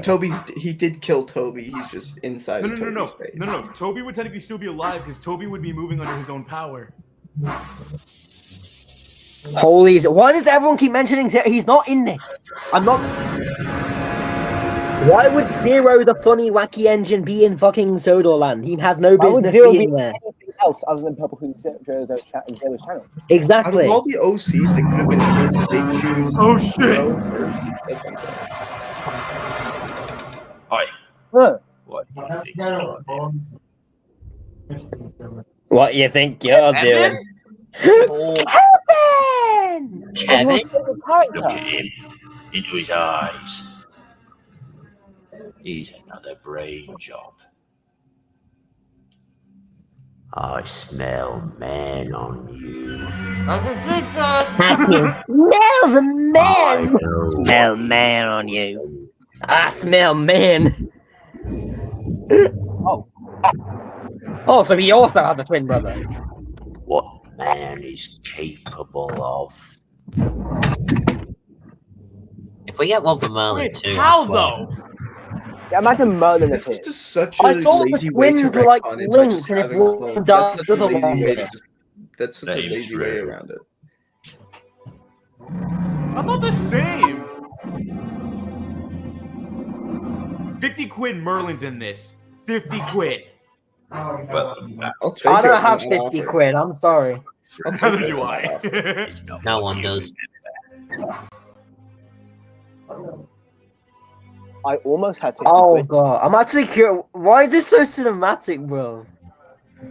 he did kill Toby. He's just inside of Toby's face. No. Toby would technically still be alive because Toby would be moving under his own power. Holy, why does everyone keep mentioning he's not in this? I'm not. Why would Zero, the funny, wacky engine, be in fucking Sodorland? He has no Why would business Zero being be there. anything else other than Purple Who's Zero's channel? Exactly. Out of all the OCs that could have been in this, they choose. Oh shit! Zero first. That's what I'm saying. Hi. Huh. What do you think you're doing? What you think you're doing? Kevin? Look at him. Into his eyes. He's another brain job. I smell man on you. Smell the man! Smell man on you. I smell man. Oh. Oh, so he also has a twin brother. What man is capable of? If we get one for Merlin Wait, too. how I swear. though? Yeah, imagine Merlin That's appears. just such I a thought the lazy way to twins were like retcon it by just linked, and if having one clones. dies, That's such a the other lazy one way to will. just. That's such a Name's lazy way Ray. around it. I thought the same. 50 quid Merlin's in this. 50 quid. Well, I'll take I it don't for have that 50 offer. quid, I'm sorry. I'll take Neither it do for that I. offer. No one does. I almost had 50 Oh quid. god, I'm actually curious. Why is this so cinematic, bro?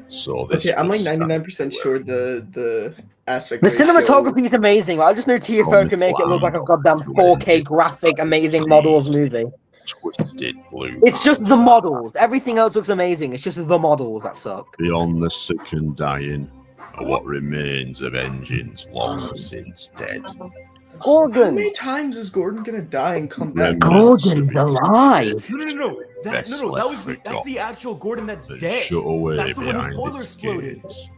so this Okay, I'm like was 99% sure the aspect The ratio- cinematography is amazing. I just know TFO can make it look like a goddamn 4K graphic, amazing models movie. twisted blue. It's just the models. Everything else looks amazing. It's just the models that suck. Beyond the sick and dying are what remains of engines long since dead. How Gordon! many times is Gordon gonna die and come back? Gordon's alive. No. Best That was left that's the actual Gordon that's Then dead. shut away That's the one whose behind boiler its exploded. gates.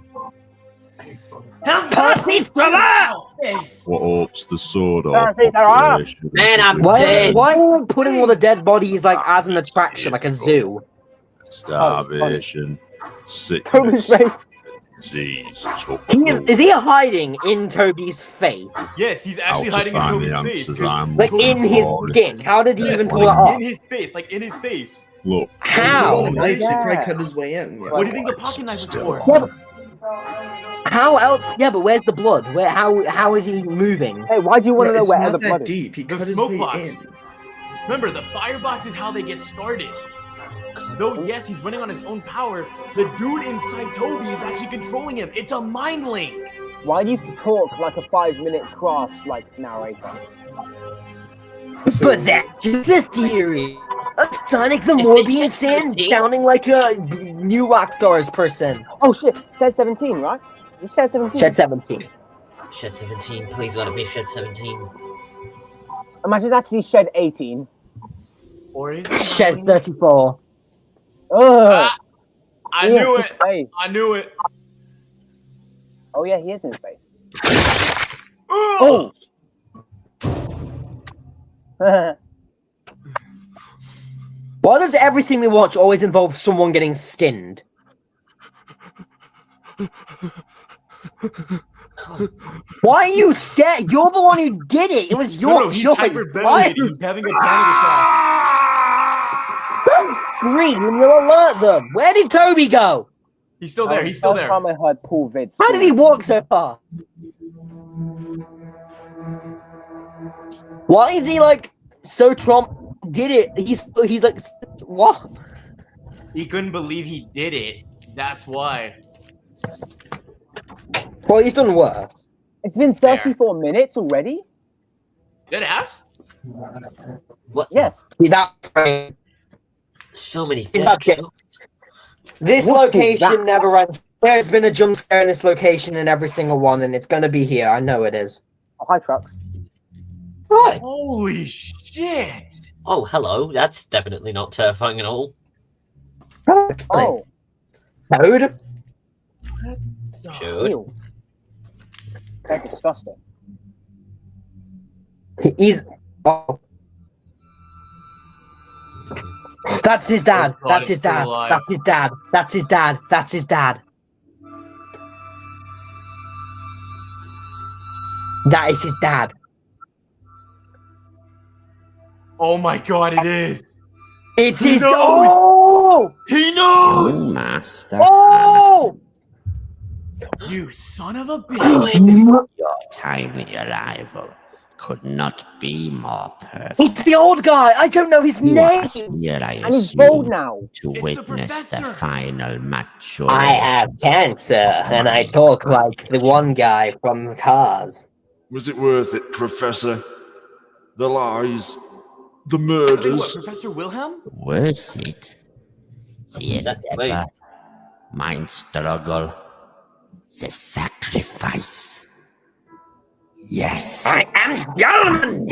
What hopes the Sodor population Man, I'm dead. Why are they putting all the dead bodies like as an attraction, like a zoo? starvation, Toby's sickness, face. disease took Is he hiding in Toby's face? Yes, he's actually How to hiding in find Toby's the face. answers 'cause I'm Like looking in his for. skin. How did he Yes, even like, pull that off? in his face, like in his face. Look, How? The knife, Yeah. he probably cut his way in. Yeah. What do you think the pocket knife is for? Yeah, but how else? Yeah, but where's the blood? Where? How is he moving? Hey, why do you want to know It's where not the that blood is? deep. He The cut his smoke way box. in. Remember, the firebox is how they get started. Though, yes, he's running on his own power, the dude inside Toby is actually controlling him. It's a mind link. Why do you talk like a 5-minute craft like narrator? But that's just a theory. Sonic the Morbian Sand sounding like a new Rockstar's person. Oh shit, says 17, right? You said 17. Shed 17. Shed 17, please let it be Shed 17. Imagine it's actually Shed 18. Or is Shed 34. Ugh. I He knew is it. in space. I knew it. Oh yeah, he is in space. Oh! Why does everything we watch always involve someone getting skinned? Why are you scared? You're the one who did it. It was your He's choice. Why? hyperventilating. He's having a panic attack. Don't scream and you'll alert them. Where did Toby go? He's still there. He's still there. First time I heard Paul Vid. How did he walk so far? Why is he like so Trump did it? He's like what? He couldn't believe he did it. That's why. Well, he's done worse. It's been 34 minutes already? Dead ass? What? Yes. That So many That's dead it. This What is location that? never ends. There's been a jump scare in this location in every single one, and it's gonna be here. I know it is. Oh, hi, trucks. What? Holy shit! Oh, hello. That's definitely not terrifying at all. Oh. Toad? Should. Ew. They're disgusting. He's. Oh. That's his dad. Oh God, That's his it's still dad. alive. That's his dad. That's his dad. That's his dad. That is his dad. Oh my God, it is. It's He his. knows! Oh! He knows! Master. Oh! You son of a bitch! Your timely arrival could not be more perfect. It's the old guy. I don't know his You name. are here, I And he's bald assume, now. to witness the final maturity. I have cancer, and I talk like the one guy from Cars. Was it worth it, Professor? The lies, the murders. What, Professor Wilhelm? Worth it. The That's it, endeavor, mind struggle, the sacrifice. Yes. I am German.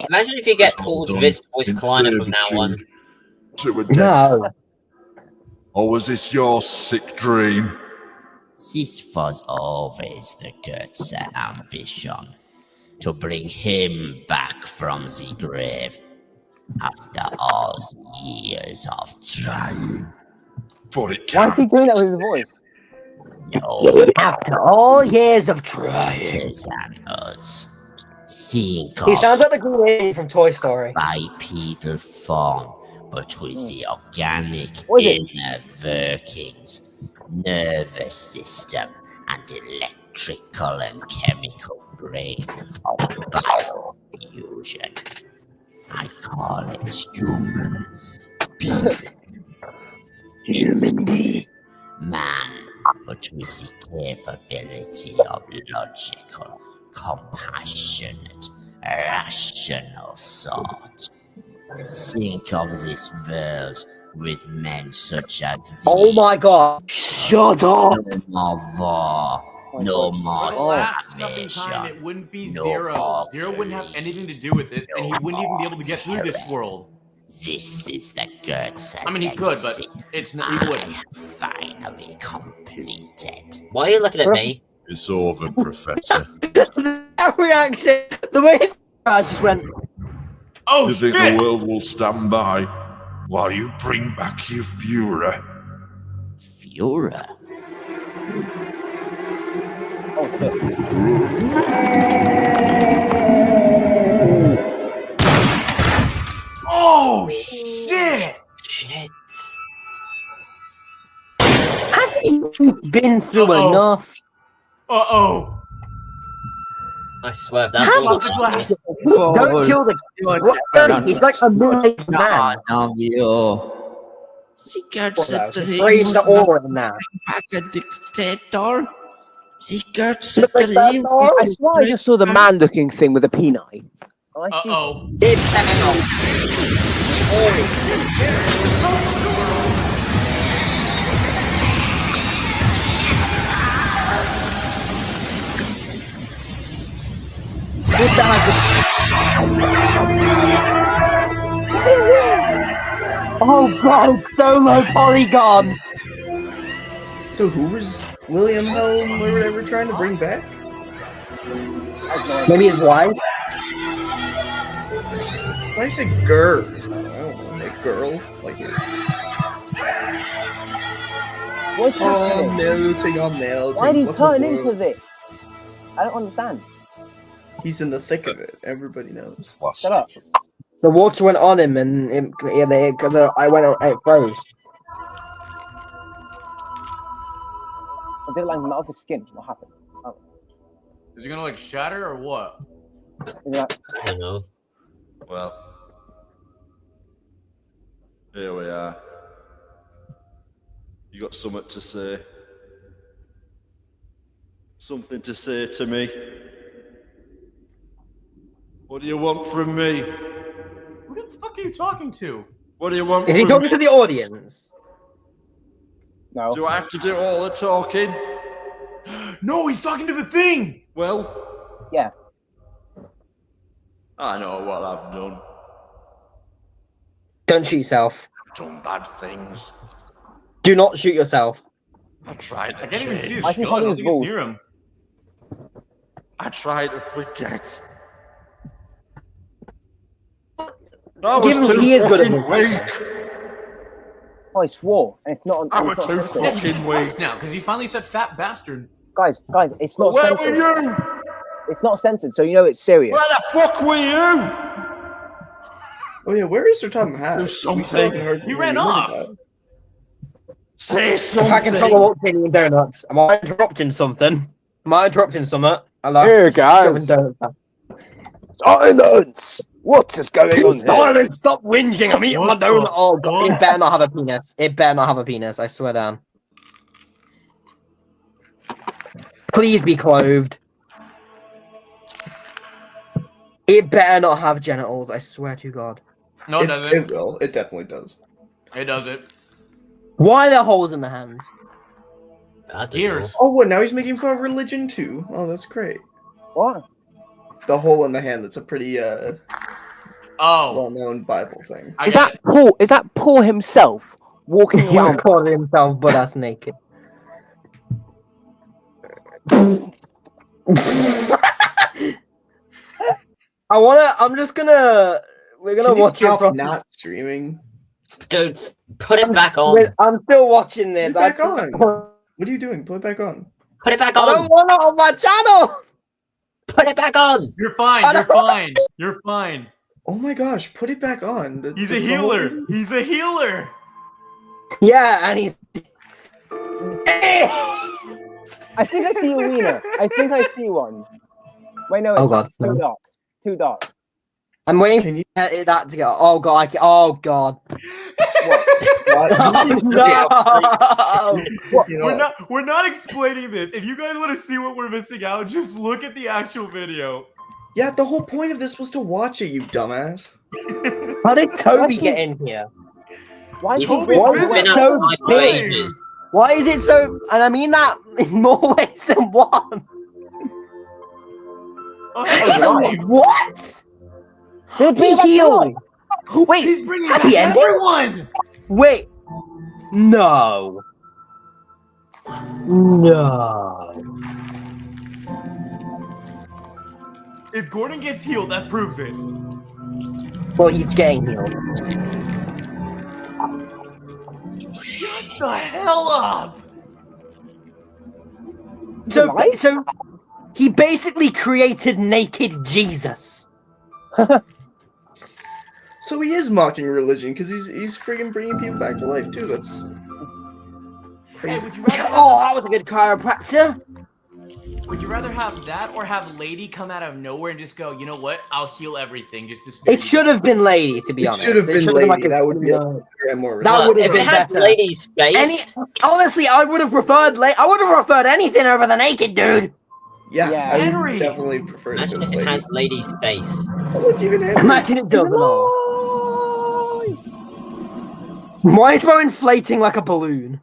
Imagine if you get Paul's voice Kleiner from now on. To a death. No. Or was this your sick dream? This was always the Goethe ambition, to bring him back from the grave after all the years of trying. But it Why is he doing that with his voice? No, After all years of trying. Goethe and us. Think He of sounds like the Green Lady from Toy Story. bipedal form, but with the organic What is it? inner workings, nervous system, and electrical and chemical brain of biofusion. I call it human being. Human being. Man, but with the capability of logical, compassionate, rational thought. Think of this world with men such as these. Oh my god. Shut up. No more war, no more For the last fucking starvation. time, it wouldn't be no Zero. more Zero wouldn't have greed, anything to do with this, and he wouldn't even be able to get through this world. This is the Goethe I mean, he could, but legacy it's not. He I wouldn't. have finally completed. Why are you looking at me? It's over, Professor. That reaction. The way his eyes just went. Oh You think shit! the world will stand by while you bring back your Führer? Führer? Oh shit! Shit. Have you been through enough? Uh-oh. I swear, that's all. Don't kill the. He's like a middle-aged man. Of you. Secrets Well, no, he's raised the aura now. back a dictator. Secrets Look like that dream. dog? I swear I just saw the man-looking thing with a penile. Uh-oh. It's now. Get Oh god, it's solo polygon! So who was William Helm or whatever trying to bring back? Maybe his wife? I said girl. I don't know, like girl. Like What's oh, happening? melting, I'm melting. Why did he What the turn world? into this? I don't understand. He's in the thick of it. Everybody knows. Shut up. The water went on him and I went out, it froze. I did like melt his skin. What happened? Oh. Is he gonna like shatter or what? Yeah. I don't know. Well, here we are. You got something to say? Something to say to me? What do you want from me? Who the fuck are you talking to? What do you want Is he from talking me? to the audience? No. Do I have to do all the talking? No, he's talking to the thing! Well, Yeah. I know what I've done. Don't shoot yourself. I've done bad things. Do not shoot yourself. I tried to I can't even see his I gun. can I find don't his think it's balls. near him. I tried to forget. Give him, he is good at weak. Oh, I swore, and it's not. I'm It's not too censored. Yeah, you did fucking twice weak. now because he finally said "fat bastard." Guys, it's not Where censored. were you? It's not censored, so you know it's serious. Where the fuck were you? Oh yeah, where is Sir Tom Hat? Do We still something. haven't heard He from ran him. We heard off. that. Say If I can something. follow up Kenny Donuts, am I interrupting something? Am I interrupting something? Hello? Here, Shoving guys. donuts. Silence! What is going on here? Silence! Stop whinging! I'm eating my What the donut. Oh god, fuck? it better not have a penis. It better not have a penis. I swear down. Please be clothed. It better not have genitals. I swear to God. No, it doesn't. It will. It definitely does. It doesn't. Why are there holes in the hands? Ears. Oh, what? Now he's making fun of religion too. Oh, that's great. What? The hole in the hand. That's a pretty Oh. well-known Bible thing. Is that Paul? Is that Paul himself walking He around? recorded himself butt ass naked. I'm just gonna. We're gonna Can you watch it stop from. not streaming. Dude, put it back on. I'm still watching this. Put it back on. What are you doing? Put it back on. Put it back I on. don't want it on my channel. Put it back on. You're fine. You're fine. You're fine. Oh my gosh, put it back on. He's a healer. He's a healer. Yeah, and he's. I think I see a wiener. I think I see one. Wait, no, it's Oh, God, not. Too no. dark. Too dark. I'm waiting for that to go. Oh god! Oh god! No! We're not explaining this. If you guys want to see what we're missing out, just look at the actual video. Yeah, the whole point of this was to watch it, you dumbass. How did Toby get in here? Why is He's Toby's been so outside for big? ages. Why is it so? And I mean that in more ways than one. What? He healed. Wait, He's bringing happy back ending? everyone. Wait, no, no. If Gordon gets healed, that proves it. Well, he's getting healed. Shut the hell up! So he basically created naked Jesus. So he is mocking religion because he's freaking bringing people back to life too. That's crazy. Would you rather Oh, that was a good chiropractor. Would you rather have that or have Lady come out of nowhere and just go, you know what? I'll heal everything just to spare It should have been Lady, to be It honest. should have been should've Lady. like a- That would be more. That would have If been it has better. Lady's face, Honestly, I would have preferred I would have preferred anything over the naked dude. Yeah, Yeah. I would Henry! definitely prefer it if it imagine was if it Lady. has Lady's face. Look, even Henry. Imagine it doesn't all. Why is Mo inflating like a balloon?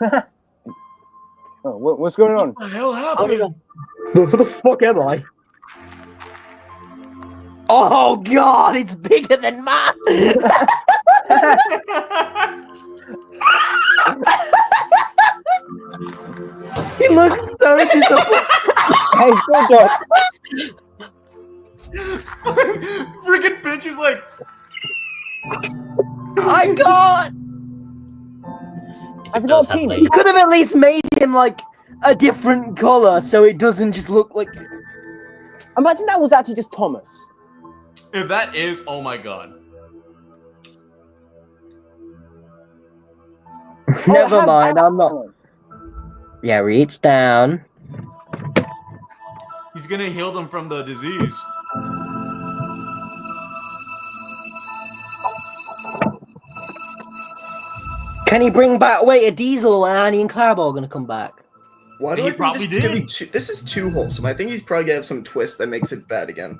Oh, what's going on? What the hell happened? Who the fuck am I? Oh god, it's bigger than mine. He looks so disappointed. Hey, good job. Freaking bitch is like, I got. Has it does got a have penis? You could have at least made him like a different color, so it doesn't just look like. Imagine that was actually just Thomas. if that is, oh my god. Never mind, I'm not. Yeah, reach down. He's gonna heal them from the disease. Can he bring back? Wait, a Diesel and Annie and Clarabelle are gonna come back. Why do He I think probably this is gonna be did. this is too wholesome? I think he's probably gonna have some twist that makes it bad again.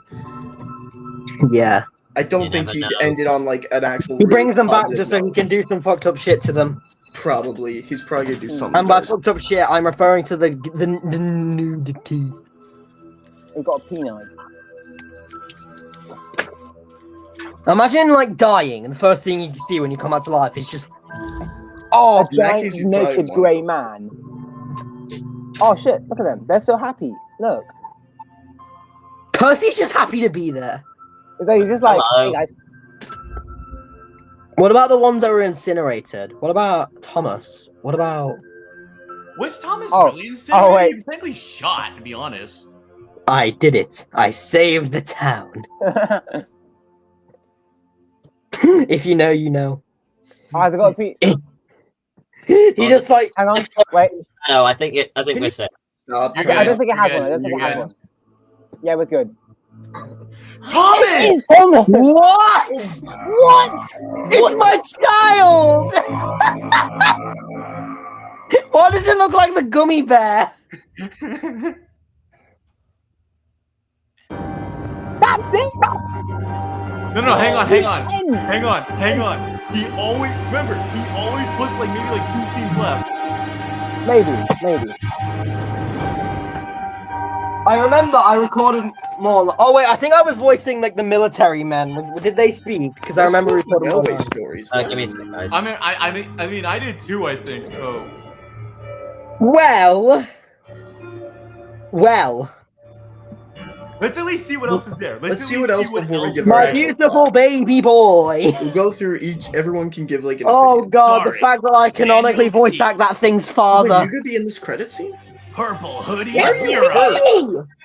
Yeah. I don't You think never he'd know. end it on like an actual. He really brings them back positive just so he note. can do some fucked up shit to them. Probably, he's probably gonna do something. And by dirty. fucked up shit, I'm referring to the nudity. He got a penis. Imagine like dying, and the first thing you see when you come out to life is just A In that giant case, you'd probably naked want- grey man. Oh shit! Look at them. They're so happy. Look. Percy's just happy to be there. He's just like, Hello. hey guys. What about the ones that were incinerated? What about Thomas? What about... Was Thomas Oh. really incinerated? Oh, wait. He was technically shot, to be honest. I did it. I saved the town. If you know, you know. Guys, I got a Pete. He just like... Hang on. Wait. No, I think we're set. Stop. I don't think it has one. I don't think it has one. Yeah, we're good. Thomas! What? What? It's my child! Why does it look like the gummy bear? That's it! No, hang on. He always puts like maybe like 2 scenes left. Maybe. I remember I recorded more. Oh wait, I think I was voicing like the military men. Did they speak? Because I remember recording more. Railway stories. Give me a second, guys. I mean, I did too. I think so. Well. Let's at least see what else is there. Let's see what else before we give My our actual beautiful baby boy. We'll go through each. Everyone can give like an Oh opinion. god, the Sorry. fact that I canonically voice act that thing's Wait, father. you could be in this credit scene? Purple hoodie Why are you zero. first?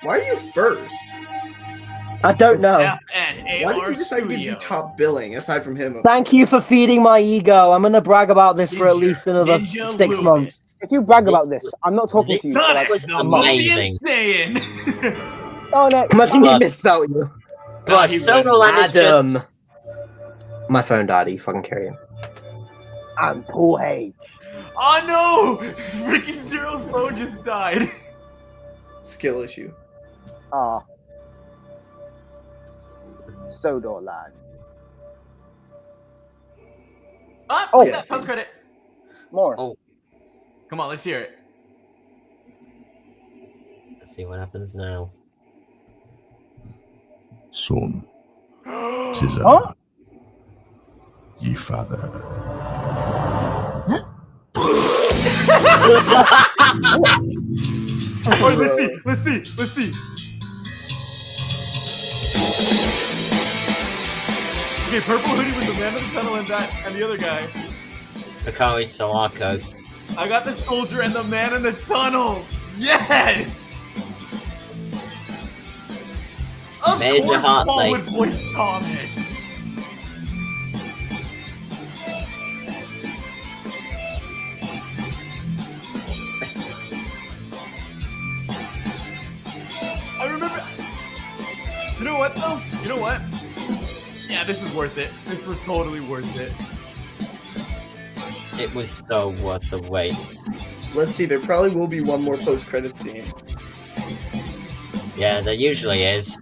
Why are you first? I don't know. FNAR Why did you decide to give you Studio. top billing aside from him? Thank you for feeding my ego. I'm gonna brag about this for at least another Ninja 6 Lewis. months. If you brag about this, I'm not talking to you. for Sonic, like the a month. amazing. movie insane. Sonic. Imagine he misspelled you. But Sodorland is just... Adam. My phone died. Are you fucking kidding? And Paul Hayes. Oh no! Freaking Zero's phone just died. Skill issue. Ah. Sodorland. Oh, yeah, sounds credit. More. Oh, Come on, let's hear it. let's see what happens now. Son, 'tis Huh? ye father. Oh, let's see. Okay, purple hoodie with the man in the tunnel and the other guy. Akari Salako. I got the soldier and the man in the tunnel. Yes. Of Major course, Heart Paul Lake. would voice Thomas. I remember. You know what though? You know what? Yeah, this is worth it. This was totally worth it. It was so worth the wait. Let's see. There probably will be one more post-credit scene. Yeah, there usually is.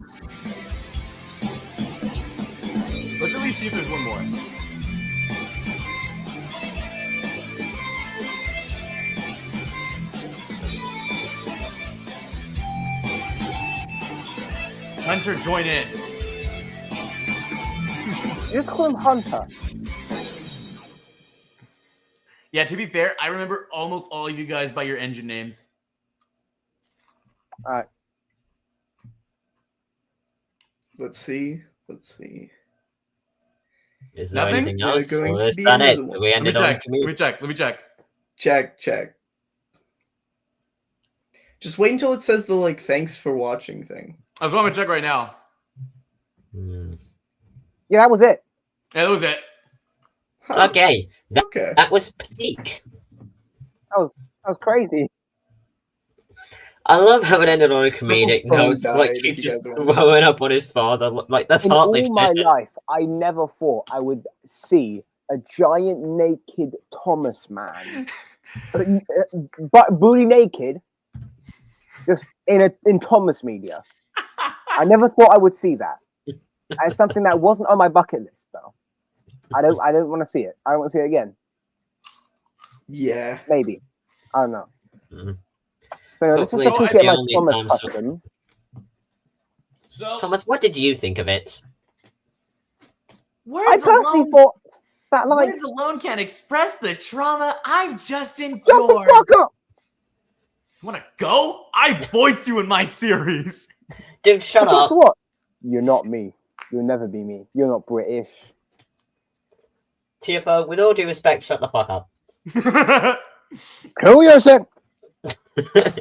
Let's at least see if there's one more. Hunter, join in. Just call him Hunter. Yeah, to be fair, I remember almost all of you guys by your engine names. Alright. Let's see. Let's see. Is there Nothing? anything else? Going Or to is be that it? another one. We ended on Let commute. me check. Check. Just wait until it says the like thanks for watching thing. I was going to check right now. Yeah, that was it. Yeah, that was it. Okay. Okay. That was peak. That was crazy. I love how it ended on a comedic phone note. Like died, he if you just guys want. throwing up on his father. Like that's In hardly all my fair. life, I never thought I would see a giant naked Thomas man, but booty naked, just in Thomas media. I never thought I would see that. And it's something that wasn't on my bucket list, though. I don't want to see it. I don't want to see it again. Yeah. Maybe. I don't know. Mhm. So let's just Hopefully it's appreciate the my only Thomas time custom. So, Thomas, what did you think of it? I words personally alone, thought that, like, words alone can't express the trauma I've just shut the endured. fuck up! You want to go? I voiced you in my series. Dude, shut But guess up. what? You're not me. You'll never be me. You're not British. TFO, with all due respect, shut the fuck up. Kill yourself.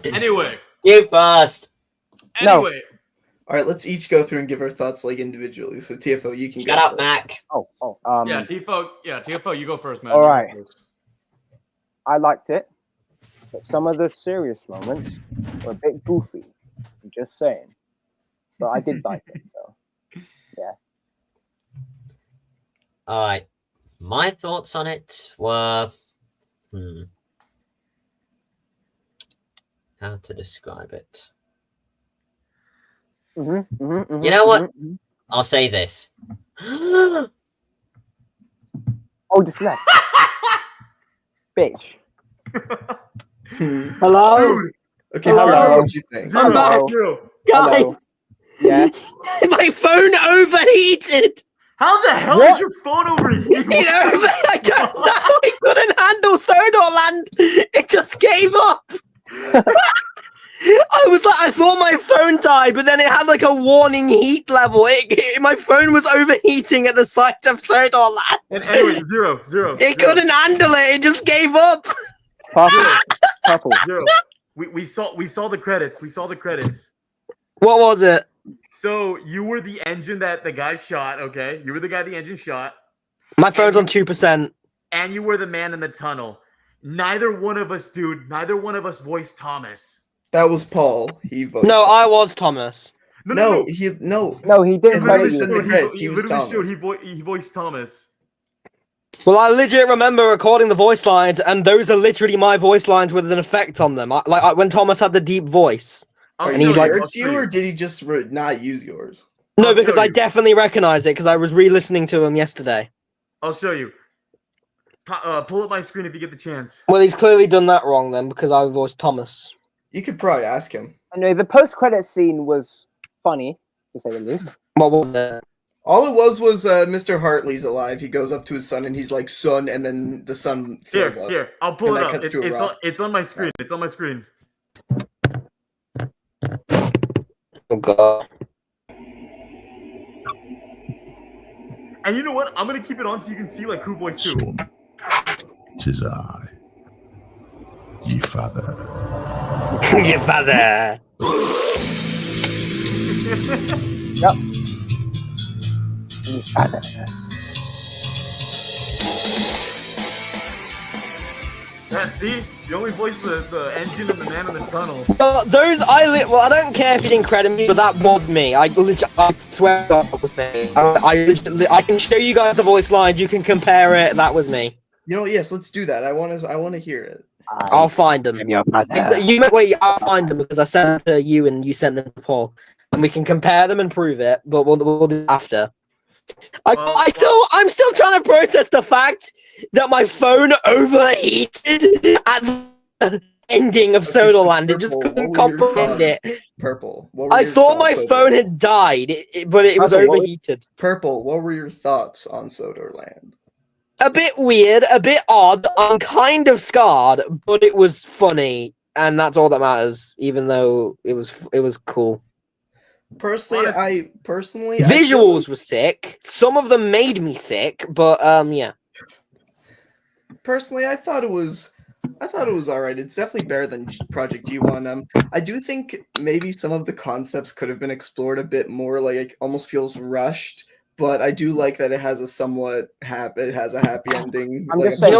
Anyway. You first. Anyway. All right, let's each go through and give our thoughts like individually. So TFO, you can Shut go up, first. Mac. Yeah, TFO, you go first, man. All You go right. first. I liked it, but some of the serious moments were a bit goofy. I'm just saying. But I did like it, so yeah. All right. My thoughts on it were, how to describe it? You know what? I'll say this. Oh, just left. Bitch. Hello? Okay, Hello? Hello? What you think? I'm back. Guys, Hello. Yeah. my phone overheated. How the hell What? is your phone overheating? I don't know. It couldn't handle Sodorland. It just gave up. I thought my phone died, but then it had like a warning heat level. My phone was overheating at the sight of Sodorland. And anyway, zero. It couldn't handle it. It just gave up. Purple. Zero. We saw the credits. We saw the credits. What was it? So you were the engine that the guy shot. Okay, you were the guy the engine shot. My phone's on 2%. And you were the man in the tunnel. Neither one of us voiced Thomas. That was Paul. He voted. No, I was Thomas. No, he didn't literally send the showed- credits. He He was literally Thomas. showed he voiced Thomas. Well, I legit remember recording the voice lines, and those are literally my voice lines with an effect on them. When Thomas had the deep voice. Are And you he's like, sure it's you, or did he just not use yours? no, because I definitely recognize it because I was re-listening to him yesterday. I'll show you. Pull up my screen if you get the chance. Well, he's clearly done that wrong then because I voiced Thomas. You could probably ask him. Anyway, the post-credit scene was funny, to say the least. What was it? All it was Mr. Hartley's alive. He goes up to his son and he's like, "Son," and then the son fills up. Here, I'll pull And it that up. cuts to a rock. It's on my screen. It's on my screen. Oh god. And you know what? I'm gonna keep it on so you can see like who voiced who. Son, 'tis I, ye father. Your father. Yep. Yeah, see? You only voiced the engine and the man in the tunnel. I don't care if you didn't credit me, but that was me. I swear that was me. I can show you guys the voice lines. You can compare it. That was me. You know, yes, let's do that. I want to hear it. I'll find them. Wait, I'll find them because I sent them to you and you sent them to Paul, and we can compare them and prove it. But we'll do it after. I'm still trying to process the fact that my phone overheated at the ending of Sodorland. It just couldn't comprehend it. Purple. I thought my phone had died, but it was overheated. Purple. What were your thoughts on Sodorland? A bit weird, a bit odd. I'm kind of scarred, but it was funny, and that's all that matters. Even though it was cool. Personally, Visuals were sick. Some of them made me sick, but yeah. Personally, I thought it was all right. It's definitely better than Project G1. I do think maybe some of the concepts could have been explored a bit more. Like, it almost feels rushed. But I do like that it has a happy ending. I'm just saying,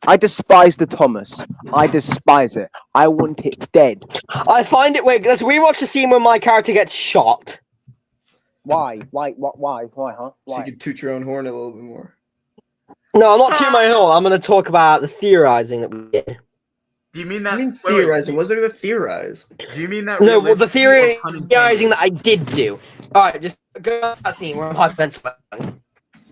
I despise the Thomas. I despise it. I want it dead. I find it weird. Let's rewatch the scene where my character gets shot. Why? Why, huh? So Why? you could toot your own horn a little bit more. No, I'm not tooting my horn. I'm going to talk about the theorizing that we did. Do you mean that? Theorizing? Was there the theorize? Do you mean that? No, well, the realistically or theorizing that I did do. All right, just go to that scene where I'm hyperventilating.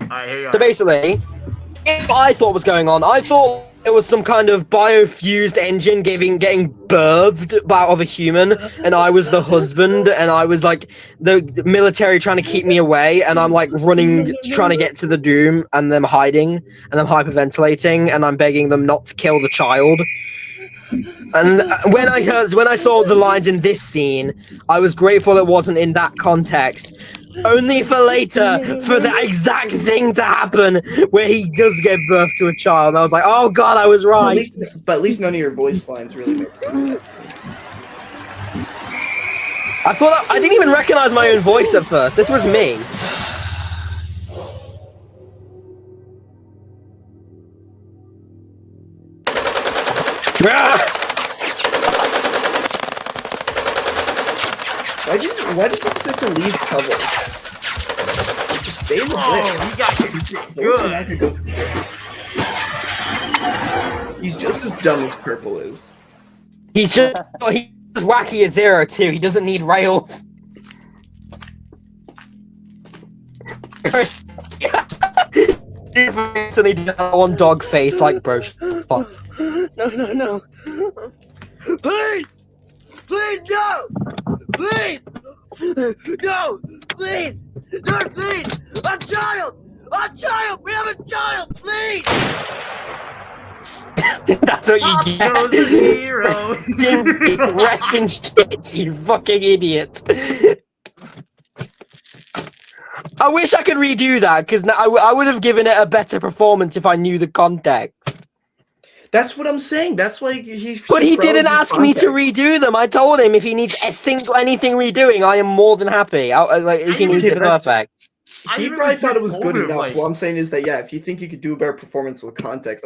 Alright, here you So are. basically, what I thought was going on, I thought it was some kind of biofused engine getting birthed out of a human, and I was the husband, and I was like the military trying to keep me away, and I'm like running, trying to get to the Doom, and them hiding, and I'm hyperventilating, and I'm begging them not to kill the child. And when I saw the lines in this scene, I was grateful it wasn't in that context. Only for later, for the exact thing to happen where he does give birth to a child. And I was like, oh god, I was right. But at least none of your voice lines really make sense. I thought I didn't even recognize my own voice at first. This was me. Why does he decide to leave cover? Just stay in the Oh, he got good. He's just as dumb as Purple is. He's wacky as Zero too. He doesn't need rails. Instantly did one dog face like bro. Fuck. No. Please! Please, no! Please! No! Please! No, please! A child! A child! We have a child! Please! That's what you get. Goes the hero. Rest in shit, you fucking idiot. I wish I could redo that, because I would have given it a better performance if I knew the context. That's what I'm saying. That's why he. But he didn't ask me to redo them. I told him if he needs anything redoing, I am more than happy. If he needs it perfect. He probably thought it was good enough. What I'm saying is that if you think you could do a better performance with context,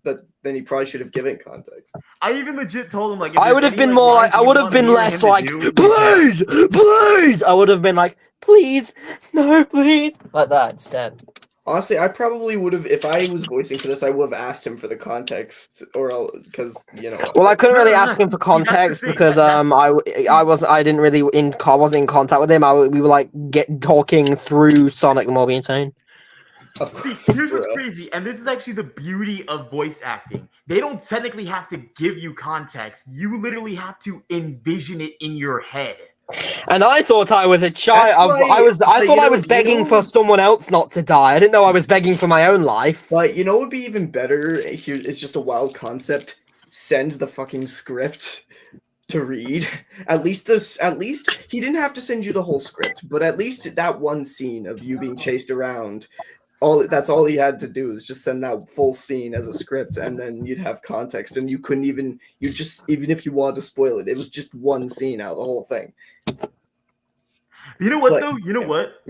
then he probably should have given context. I even legit told him I would have been more like I would have been less like please. I would have been like please, no, please, like that instead. Honestly, I probably would have, if I was voicing for this, I would have asked him for the context, or because Well, I couldn't really ask him for context because I wasn't really in contact with him. We were like talking through Sonic the Mobile Insane. See, here's what's crazy, and this is actually the beauty of voice acting. They don't technically have to give you context. You literally have to envision it in your head. And I thought I was a child. I thought I was begging for someone else not to die. I didn't know I was begging for my own life. But what would be even better? Here, it's just a wild concept. Send the fucking script to read. At least he didn't have to send you the whole script, but at least that one scene of you being chased around. That's all he had to do is just send that full scene as a script, and then you'd have context, and you couldn't even if you wanted to spoil it, it was just one scene out of the whole thing. You know what though? You know what?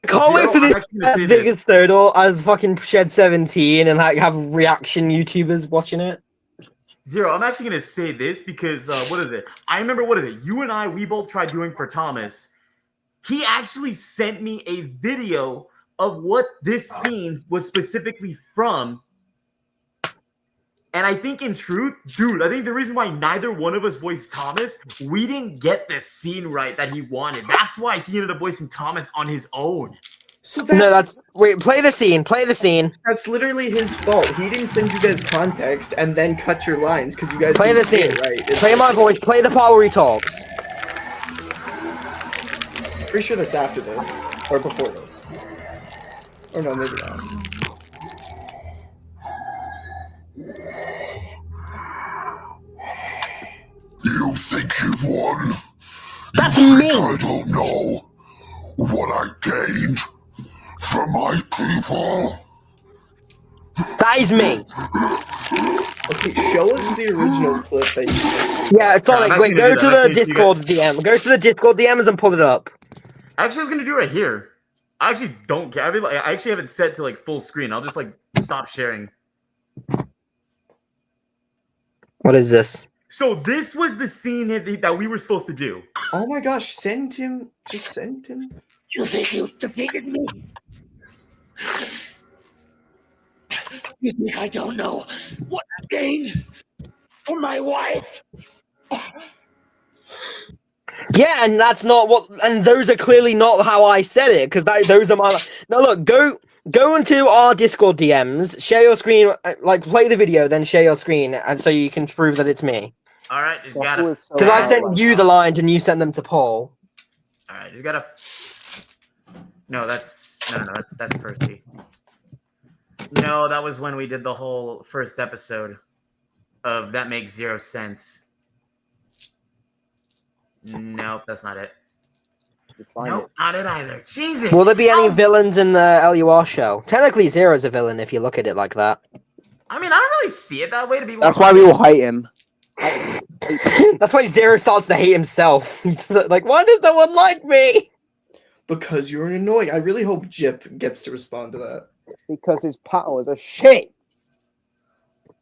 Can't wait for this as big as Sodor as fucking Shed 17 and have reaction YouTubers watching it. Zero, I'm actually gonna say this because what is it? I remember you and I we both tried doing for Thomas. He actually sent me a video of what this scene was specifically from. And I think in truth, dude, I think the reason why neither one of us voiced Thomas, we didn't get the scene right that he wanted. That's why he ended up voicing Thomas on his own. So wait, play the scene. Play the scene. That's literally his fault. He didn't send you guys context and then cut your lines because you guys play the scene. Right. Play my voice. Play the part where he talks. Pretty sure that's after this or before this. Or no, maybe not. You think you've won? That's me! I don't know what I gained from my people. That is me. Okay, show us the original clip that you Yeah, it's all like, wait, go to the Discord DM. Go to the Discord DMs and pull it up. Actually, I was gonna do it right here. I actually don't care. I actually have it set to like full screen. I'll just like stop sharing. What is this? So this was the scene that we were supposed to do. Oh my gosh, send him. Just send him. You think you've defeated me? You think I don't know what I gained from my wife? Yeah, and that's not what. And those are clearly not how I said it, because those are my. Now look, go into our Discord DMs, share your screen, like play the video, then share your screen, and so you can prove that it's me. All right, just gotta. Because I sent you the lines and you sent them to Paul. All right, you gotta. No, that's Percy. No, that was when we did the whole first episode. of that makes 0 sense. Nope, that's not it. Nope, not it either. Jesus. Will there be any How- villains in the LUR show? Technically, Zero's a villain if you look at it like that. I mean, I don't really see it that way, to be That's 100. why we all hate him. That's why Zero starts to hate himself. He's just like, why does no one like me? Because you're annoying. I really hope Jip gets to respond to that. Because his paddle is a shit.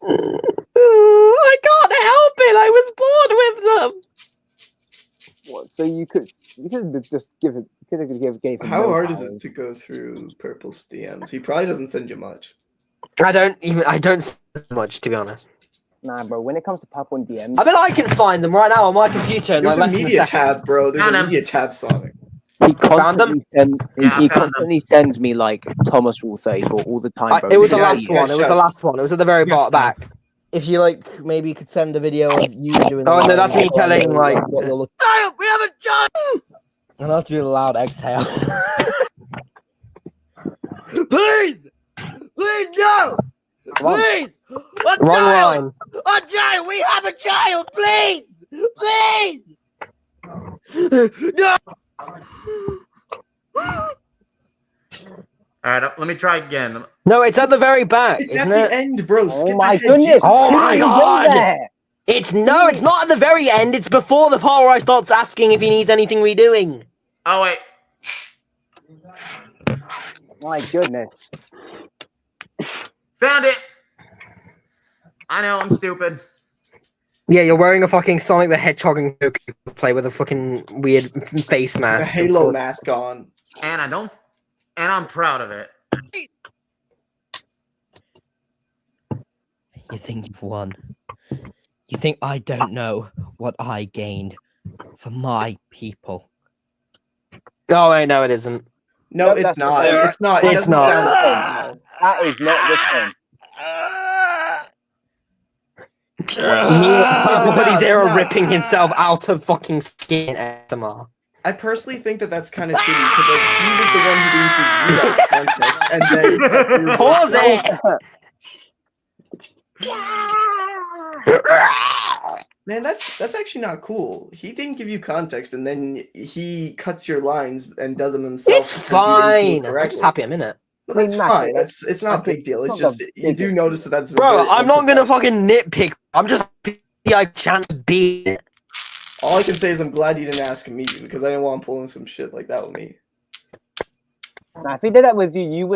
I can't help it. I was bored with them. What? So you could just give it. You could have gave him. How no hard is powers. it to go through Purple's DMs? He probably doesn't send you much. I don't see much, to be honest. Nah, bro. When it comes to Purple and DMs, I bet I can find them right now on my computer in like There's less a than a media second. tab, bro. There's Found a him. media tab, Sonic. he constantly Yeah, I he found constantly sends me like Thomas Rule 34 all the time, bro. It was the Yeah, last yeah, one. It was the shut- last one. It was at the very Yeah, bottom shut. back. If you like, maybe you could send a video of you doing. Oh, the no, that's me telling, like, what you're looking. Child, we have a child! I'll have to do a loud exhale. Please! Please, no! Please! A Wrong child! lines. A child! We have a child! Please! Please! No! All right, let me try again. No, it's at the very back, It's isn't at it? the end, bro. Oh Skip my ahead, goodness! Jesus. Oh my He's in God! there. It's not at the very end. It's before the part where I starts asking if he needs anything redoing. Oh wait, My goodness. found it. I know I'm stupid. Yeah, you're wearing a fucking Sonic the Hedgehog and Goku play with a fucking weird face The mask. Halo mask on. And I'm proud of it. You think you've won. You think I don't know what I gained for my people. Oh, wait, no, it isn't. No, it's that's not. not- It's not. It It's doesn't not. sound the same, That is not the thing. Everybody Zero no. ripping himself out of fucking skin ASMR. I personally think that that's kind of shitty because like, he was the one who didn't give you that context, and then Pause it! Man, that's actually not cool. He didn't give you context, and then he cuts your lines and does them himself. It's because you didn't do it fine. I'm correctly. just happy I'm in it. Well, that's Matt, fine. It's not a big deal. It's just you do notice that that's Bro, I'm not gonna fucking nitpick. I'm just happy I can't beat it. All I can say is I'm glad you didn't ask me because I didn't want pulling some shit like that with me. Now, if he did that with you, you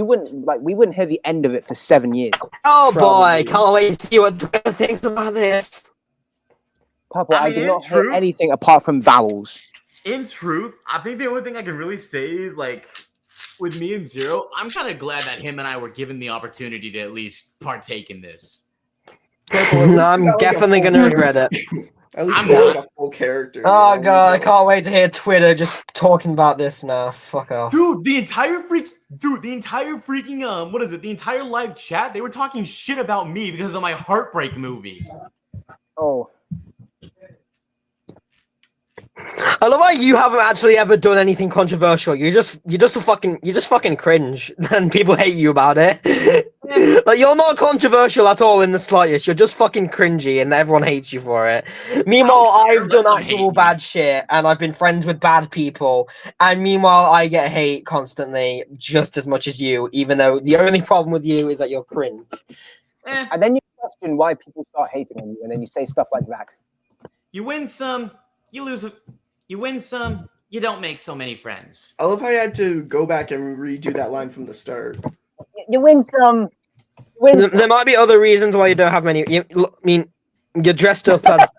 wouldn't like we wouldn't hear the end of it for 7 years. Oh Probably. boy, can't wait to see what Twitter thinks about this. Papa, I mean, did in not hear truth- anything apart from vowels. In truth, I think the only thing I can really say is like, with me and Zero, I'm kind of glad that him and I were given the opportunity to at least partake in this. No, I'm definitely gonna regret it. At least I'm you got not. like a full character. Oh god, I can't wait to hear Twitter just talking about this now. Fuck off. Dude, the entire freaking what is it? The entire live chat, they were talking shit about me because of my Heartbreak movie. Oh, I love how you haven't actually ever done anything controversial. You just fucking cringe, and people hate you about it. Like you're not controversial at all in the slightest. You're just fucking cringy, and everyone hates you for it. Meanwhile, I've done actual bad shit, and I've been friends with bad people, and meanwhile, I get hate constantly, just as much as you. Even though the only problem with you is that you're cringe. and then you question why people start hating on you, and then you say stuff like that. You win some, you lose. You win some, you don't make so many friends. I love how you had to go back and redo that line from the start. You win some. There might be other reasons why you don't have many. I mean, you're dressed up as.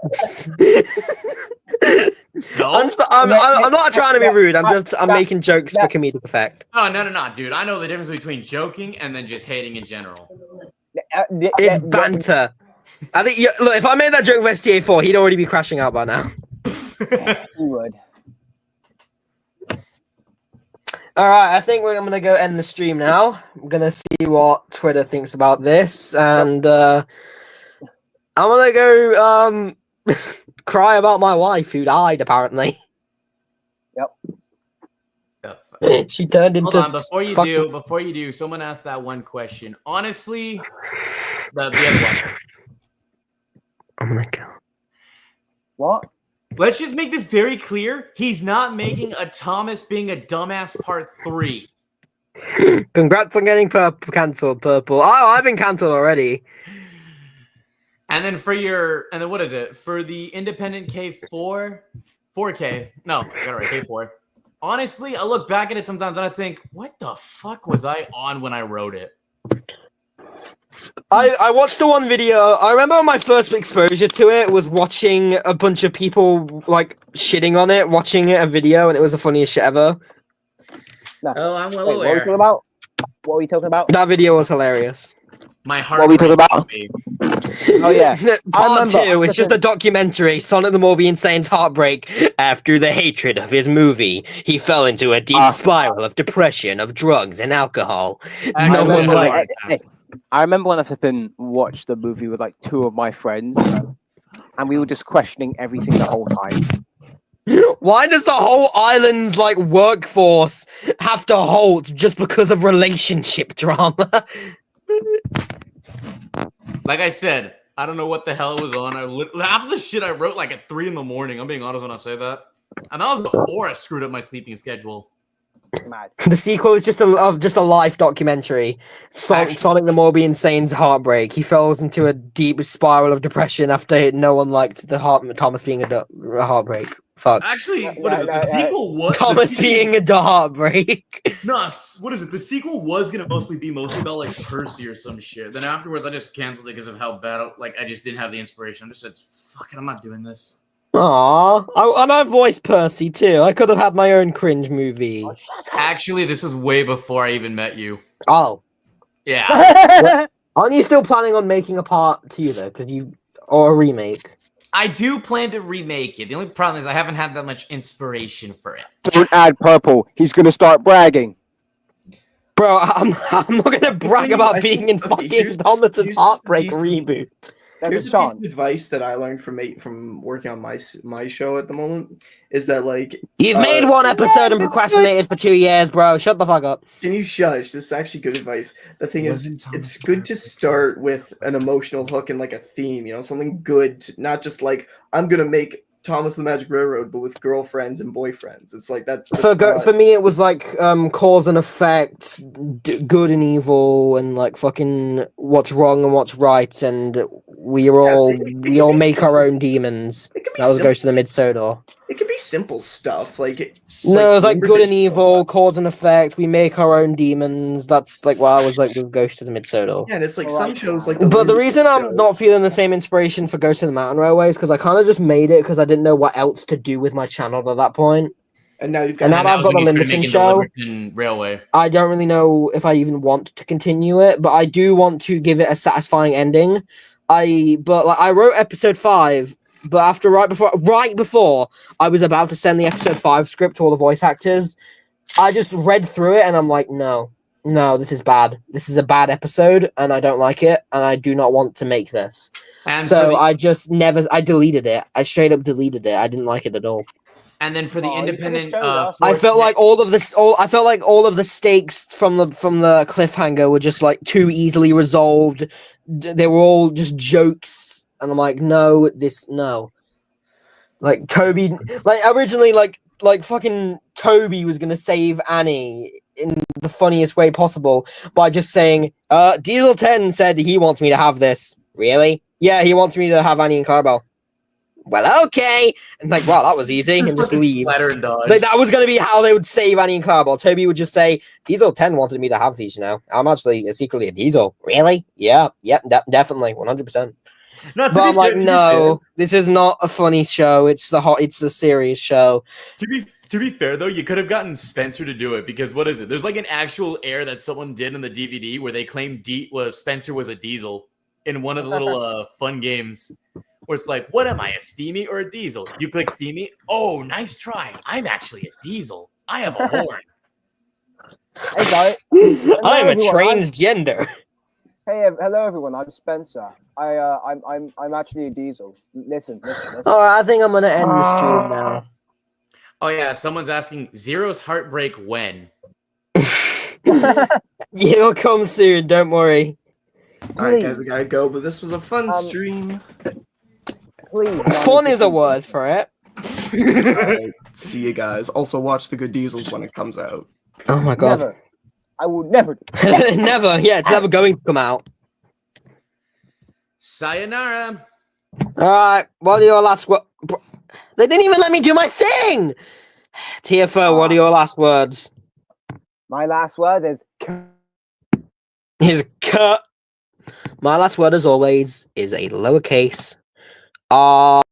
I'm not trying to be rude. I'm making jokes for comedic effect. Oh no, dude! I know the difference between joking and then just hating in general. It's banter. I think look. If I made that joke with STA4, he'd already be crashing out by now. You would. All right, I think I'm gonna go end the stream now. I'm gonna see what Twitter thinks about this, and I'm gonna go cry about my wife who died. Apparently, she turned into. Hold on, before you do, someone asked that one question. Honestly, the other one. Oh my god. What? Let's just make this very clear. He's not making a Thomas being a dumbass part 3. Congrats on getting cancelled, Purple. Oh, I've been cancelled already. And then what is it? For the independent K4? 4K. No, I got it right, K4. Honestly, I look back at it sometimes and I think, what the fuck was I on when I wrote it? I watched the one video. I remember my first exposure to it was watching a bunch of people like shitting on it, watching a video, and it was the funniest shit ever. No. Oh, I'm well Wait, aware. What were we talking about? That video was hilarious. My heart. What were we talking about? Oh yeah, Part 2. It's just a documentary. Sonic the More being Saiyajin's heartbreak after the hatred of his movie. He fell into a deep spiral of depression, of drugs and alcohol. No one liked it. I remember when I flipping watched the movie with like 2 of my friends, and we were just questioning everything the whole time. Why does the whole island's like workforce have to halt just because of relationship drama? Like I said, I don't know what the hell it was on. Half of the shit I wrote like at 3 in the morning. I'm being honest when I say that. And that was before I screwed up my sleeping schedule. Mad. The sequel is just a life documentary. Sonic the More being Saiyajin's heartbreak. He falls into a deep spiral of depression after no one liked Thomas being a heartbreak. Fuck. Actually, what is it? The sequel was Thomas being a heartbreak. No, what is it? The sequel was gonna mostly about like Percy or some shit. Then afterwards, I just canceled it because of how bad. Like I just didn't have the inspiration. I just said, "Fuck it, I'm not doing this." Aww, and I voiced Percy too. I could have had my own cringe movie. Actually, this was way before I even met you. Oh, yeah. Well, aren't you still planning on making a part 2 though? Or a remake? I do plan to remake it. The only problem is I haven't had that much inspiration for it. Don't add Purple. He's gonna start bragging. Bro, I'm not gonna brag about being in fucking Thomas's Heartbreak reboot. Here's a piece of advice that I learned from working on my show at the moment is that like you've made one episode and procrastinated for 2 years, bro. Shut the fuck up. Can you shush? This is actually good advice. The thing is, it's good to start with an emotional hook and like a theme, something good, not just like I'm gonna make Thomas the Magic Railroad, but with girlfriends and boyfriends. It's like that. For me, it was like cause and effect, good and evil, and like fucking what's wrong and what's right, and we all make our own demons. That was Ghost of the Mid-Sodor. It could be simple stuff like. No, it was like good and evil, cause and effect. We make our own demons. That's like what I was like with Ghost of the Mid-Sodor. Yeah, and it's like some shows like. But the reason I'm not feeling the same inspiration for Ghost of the Mountain Railway is because I kind of just made it because I didn't know what else to do with my channel at that point. And now you've got. And now I've got the Limberton show. Railway. I don't really know if I even want to continue it, but I do want to give it a satisfying ending. I wrote episode 5. But right before I was about to send the episode 5 script to all the voice actors, I just read through it and I'm like, no, this is bad. This is a bad episode and I don't like it and I do not want to make this. And so I deleted it. I straight up deleted it. I didn't like it at all. And then for the independent, I felt like all of the stakes from the cliffhanger were just like too easily resolved. They were all just jokes. And I'm like, no. Like Toby, like originally, like fucking Toby was gonna save Annie in the funniest way possible by just saying, Diesel 10 said he wants me to have this. Really? Yeah, he wants me to have Annie and Clarabelle. Well, okay. And like, wow, that was easy, and just leaves. Like, that was gonna be how they would save Annie and Clarabelle. Toby would just say, Diesel 10 wanted me to have these, I'm actually secretly a Diesel. Really? Yeah, definitely, 100%. No, but I'm like, no, this is not a funny show. It's a serious show. To be fair though, you could have gotten Spencer to do it because what is it? There's like an actual error that someone did in the DVD where they claimed Spencer was a Diesel in one of the little fun games where it's like, what am I, a Steamy or a Diesel? You click Steamy. Oh, nice try. I'm actually a Diesel. I have a horn. Hey guys, I'm a transgender. Hey, hello everyone. I'm Spencer. I'm actually a Diesel. Listen. All right, I think I'm gonna end the stream now. Oh yeah, someone's asking Zero's heartbreak when? It'll come soon. Don't worry. All right, guys, I gotta go. But this was a fun stream. Please. Fun is a word for it. Alright, see you guys. Also, watch The Good Diesels when it comes out. Oh my god. Never. I will never. Never. Yeah, it's never going to come out. Sayonara. All right. What are your last words? They didn't even let me do my thing. TFO, what are your last words? My last word is. Is cut. My last word, as always, is a lowercase r.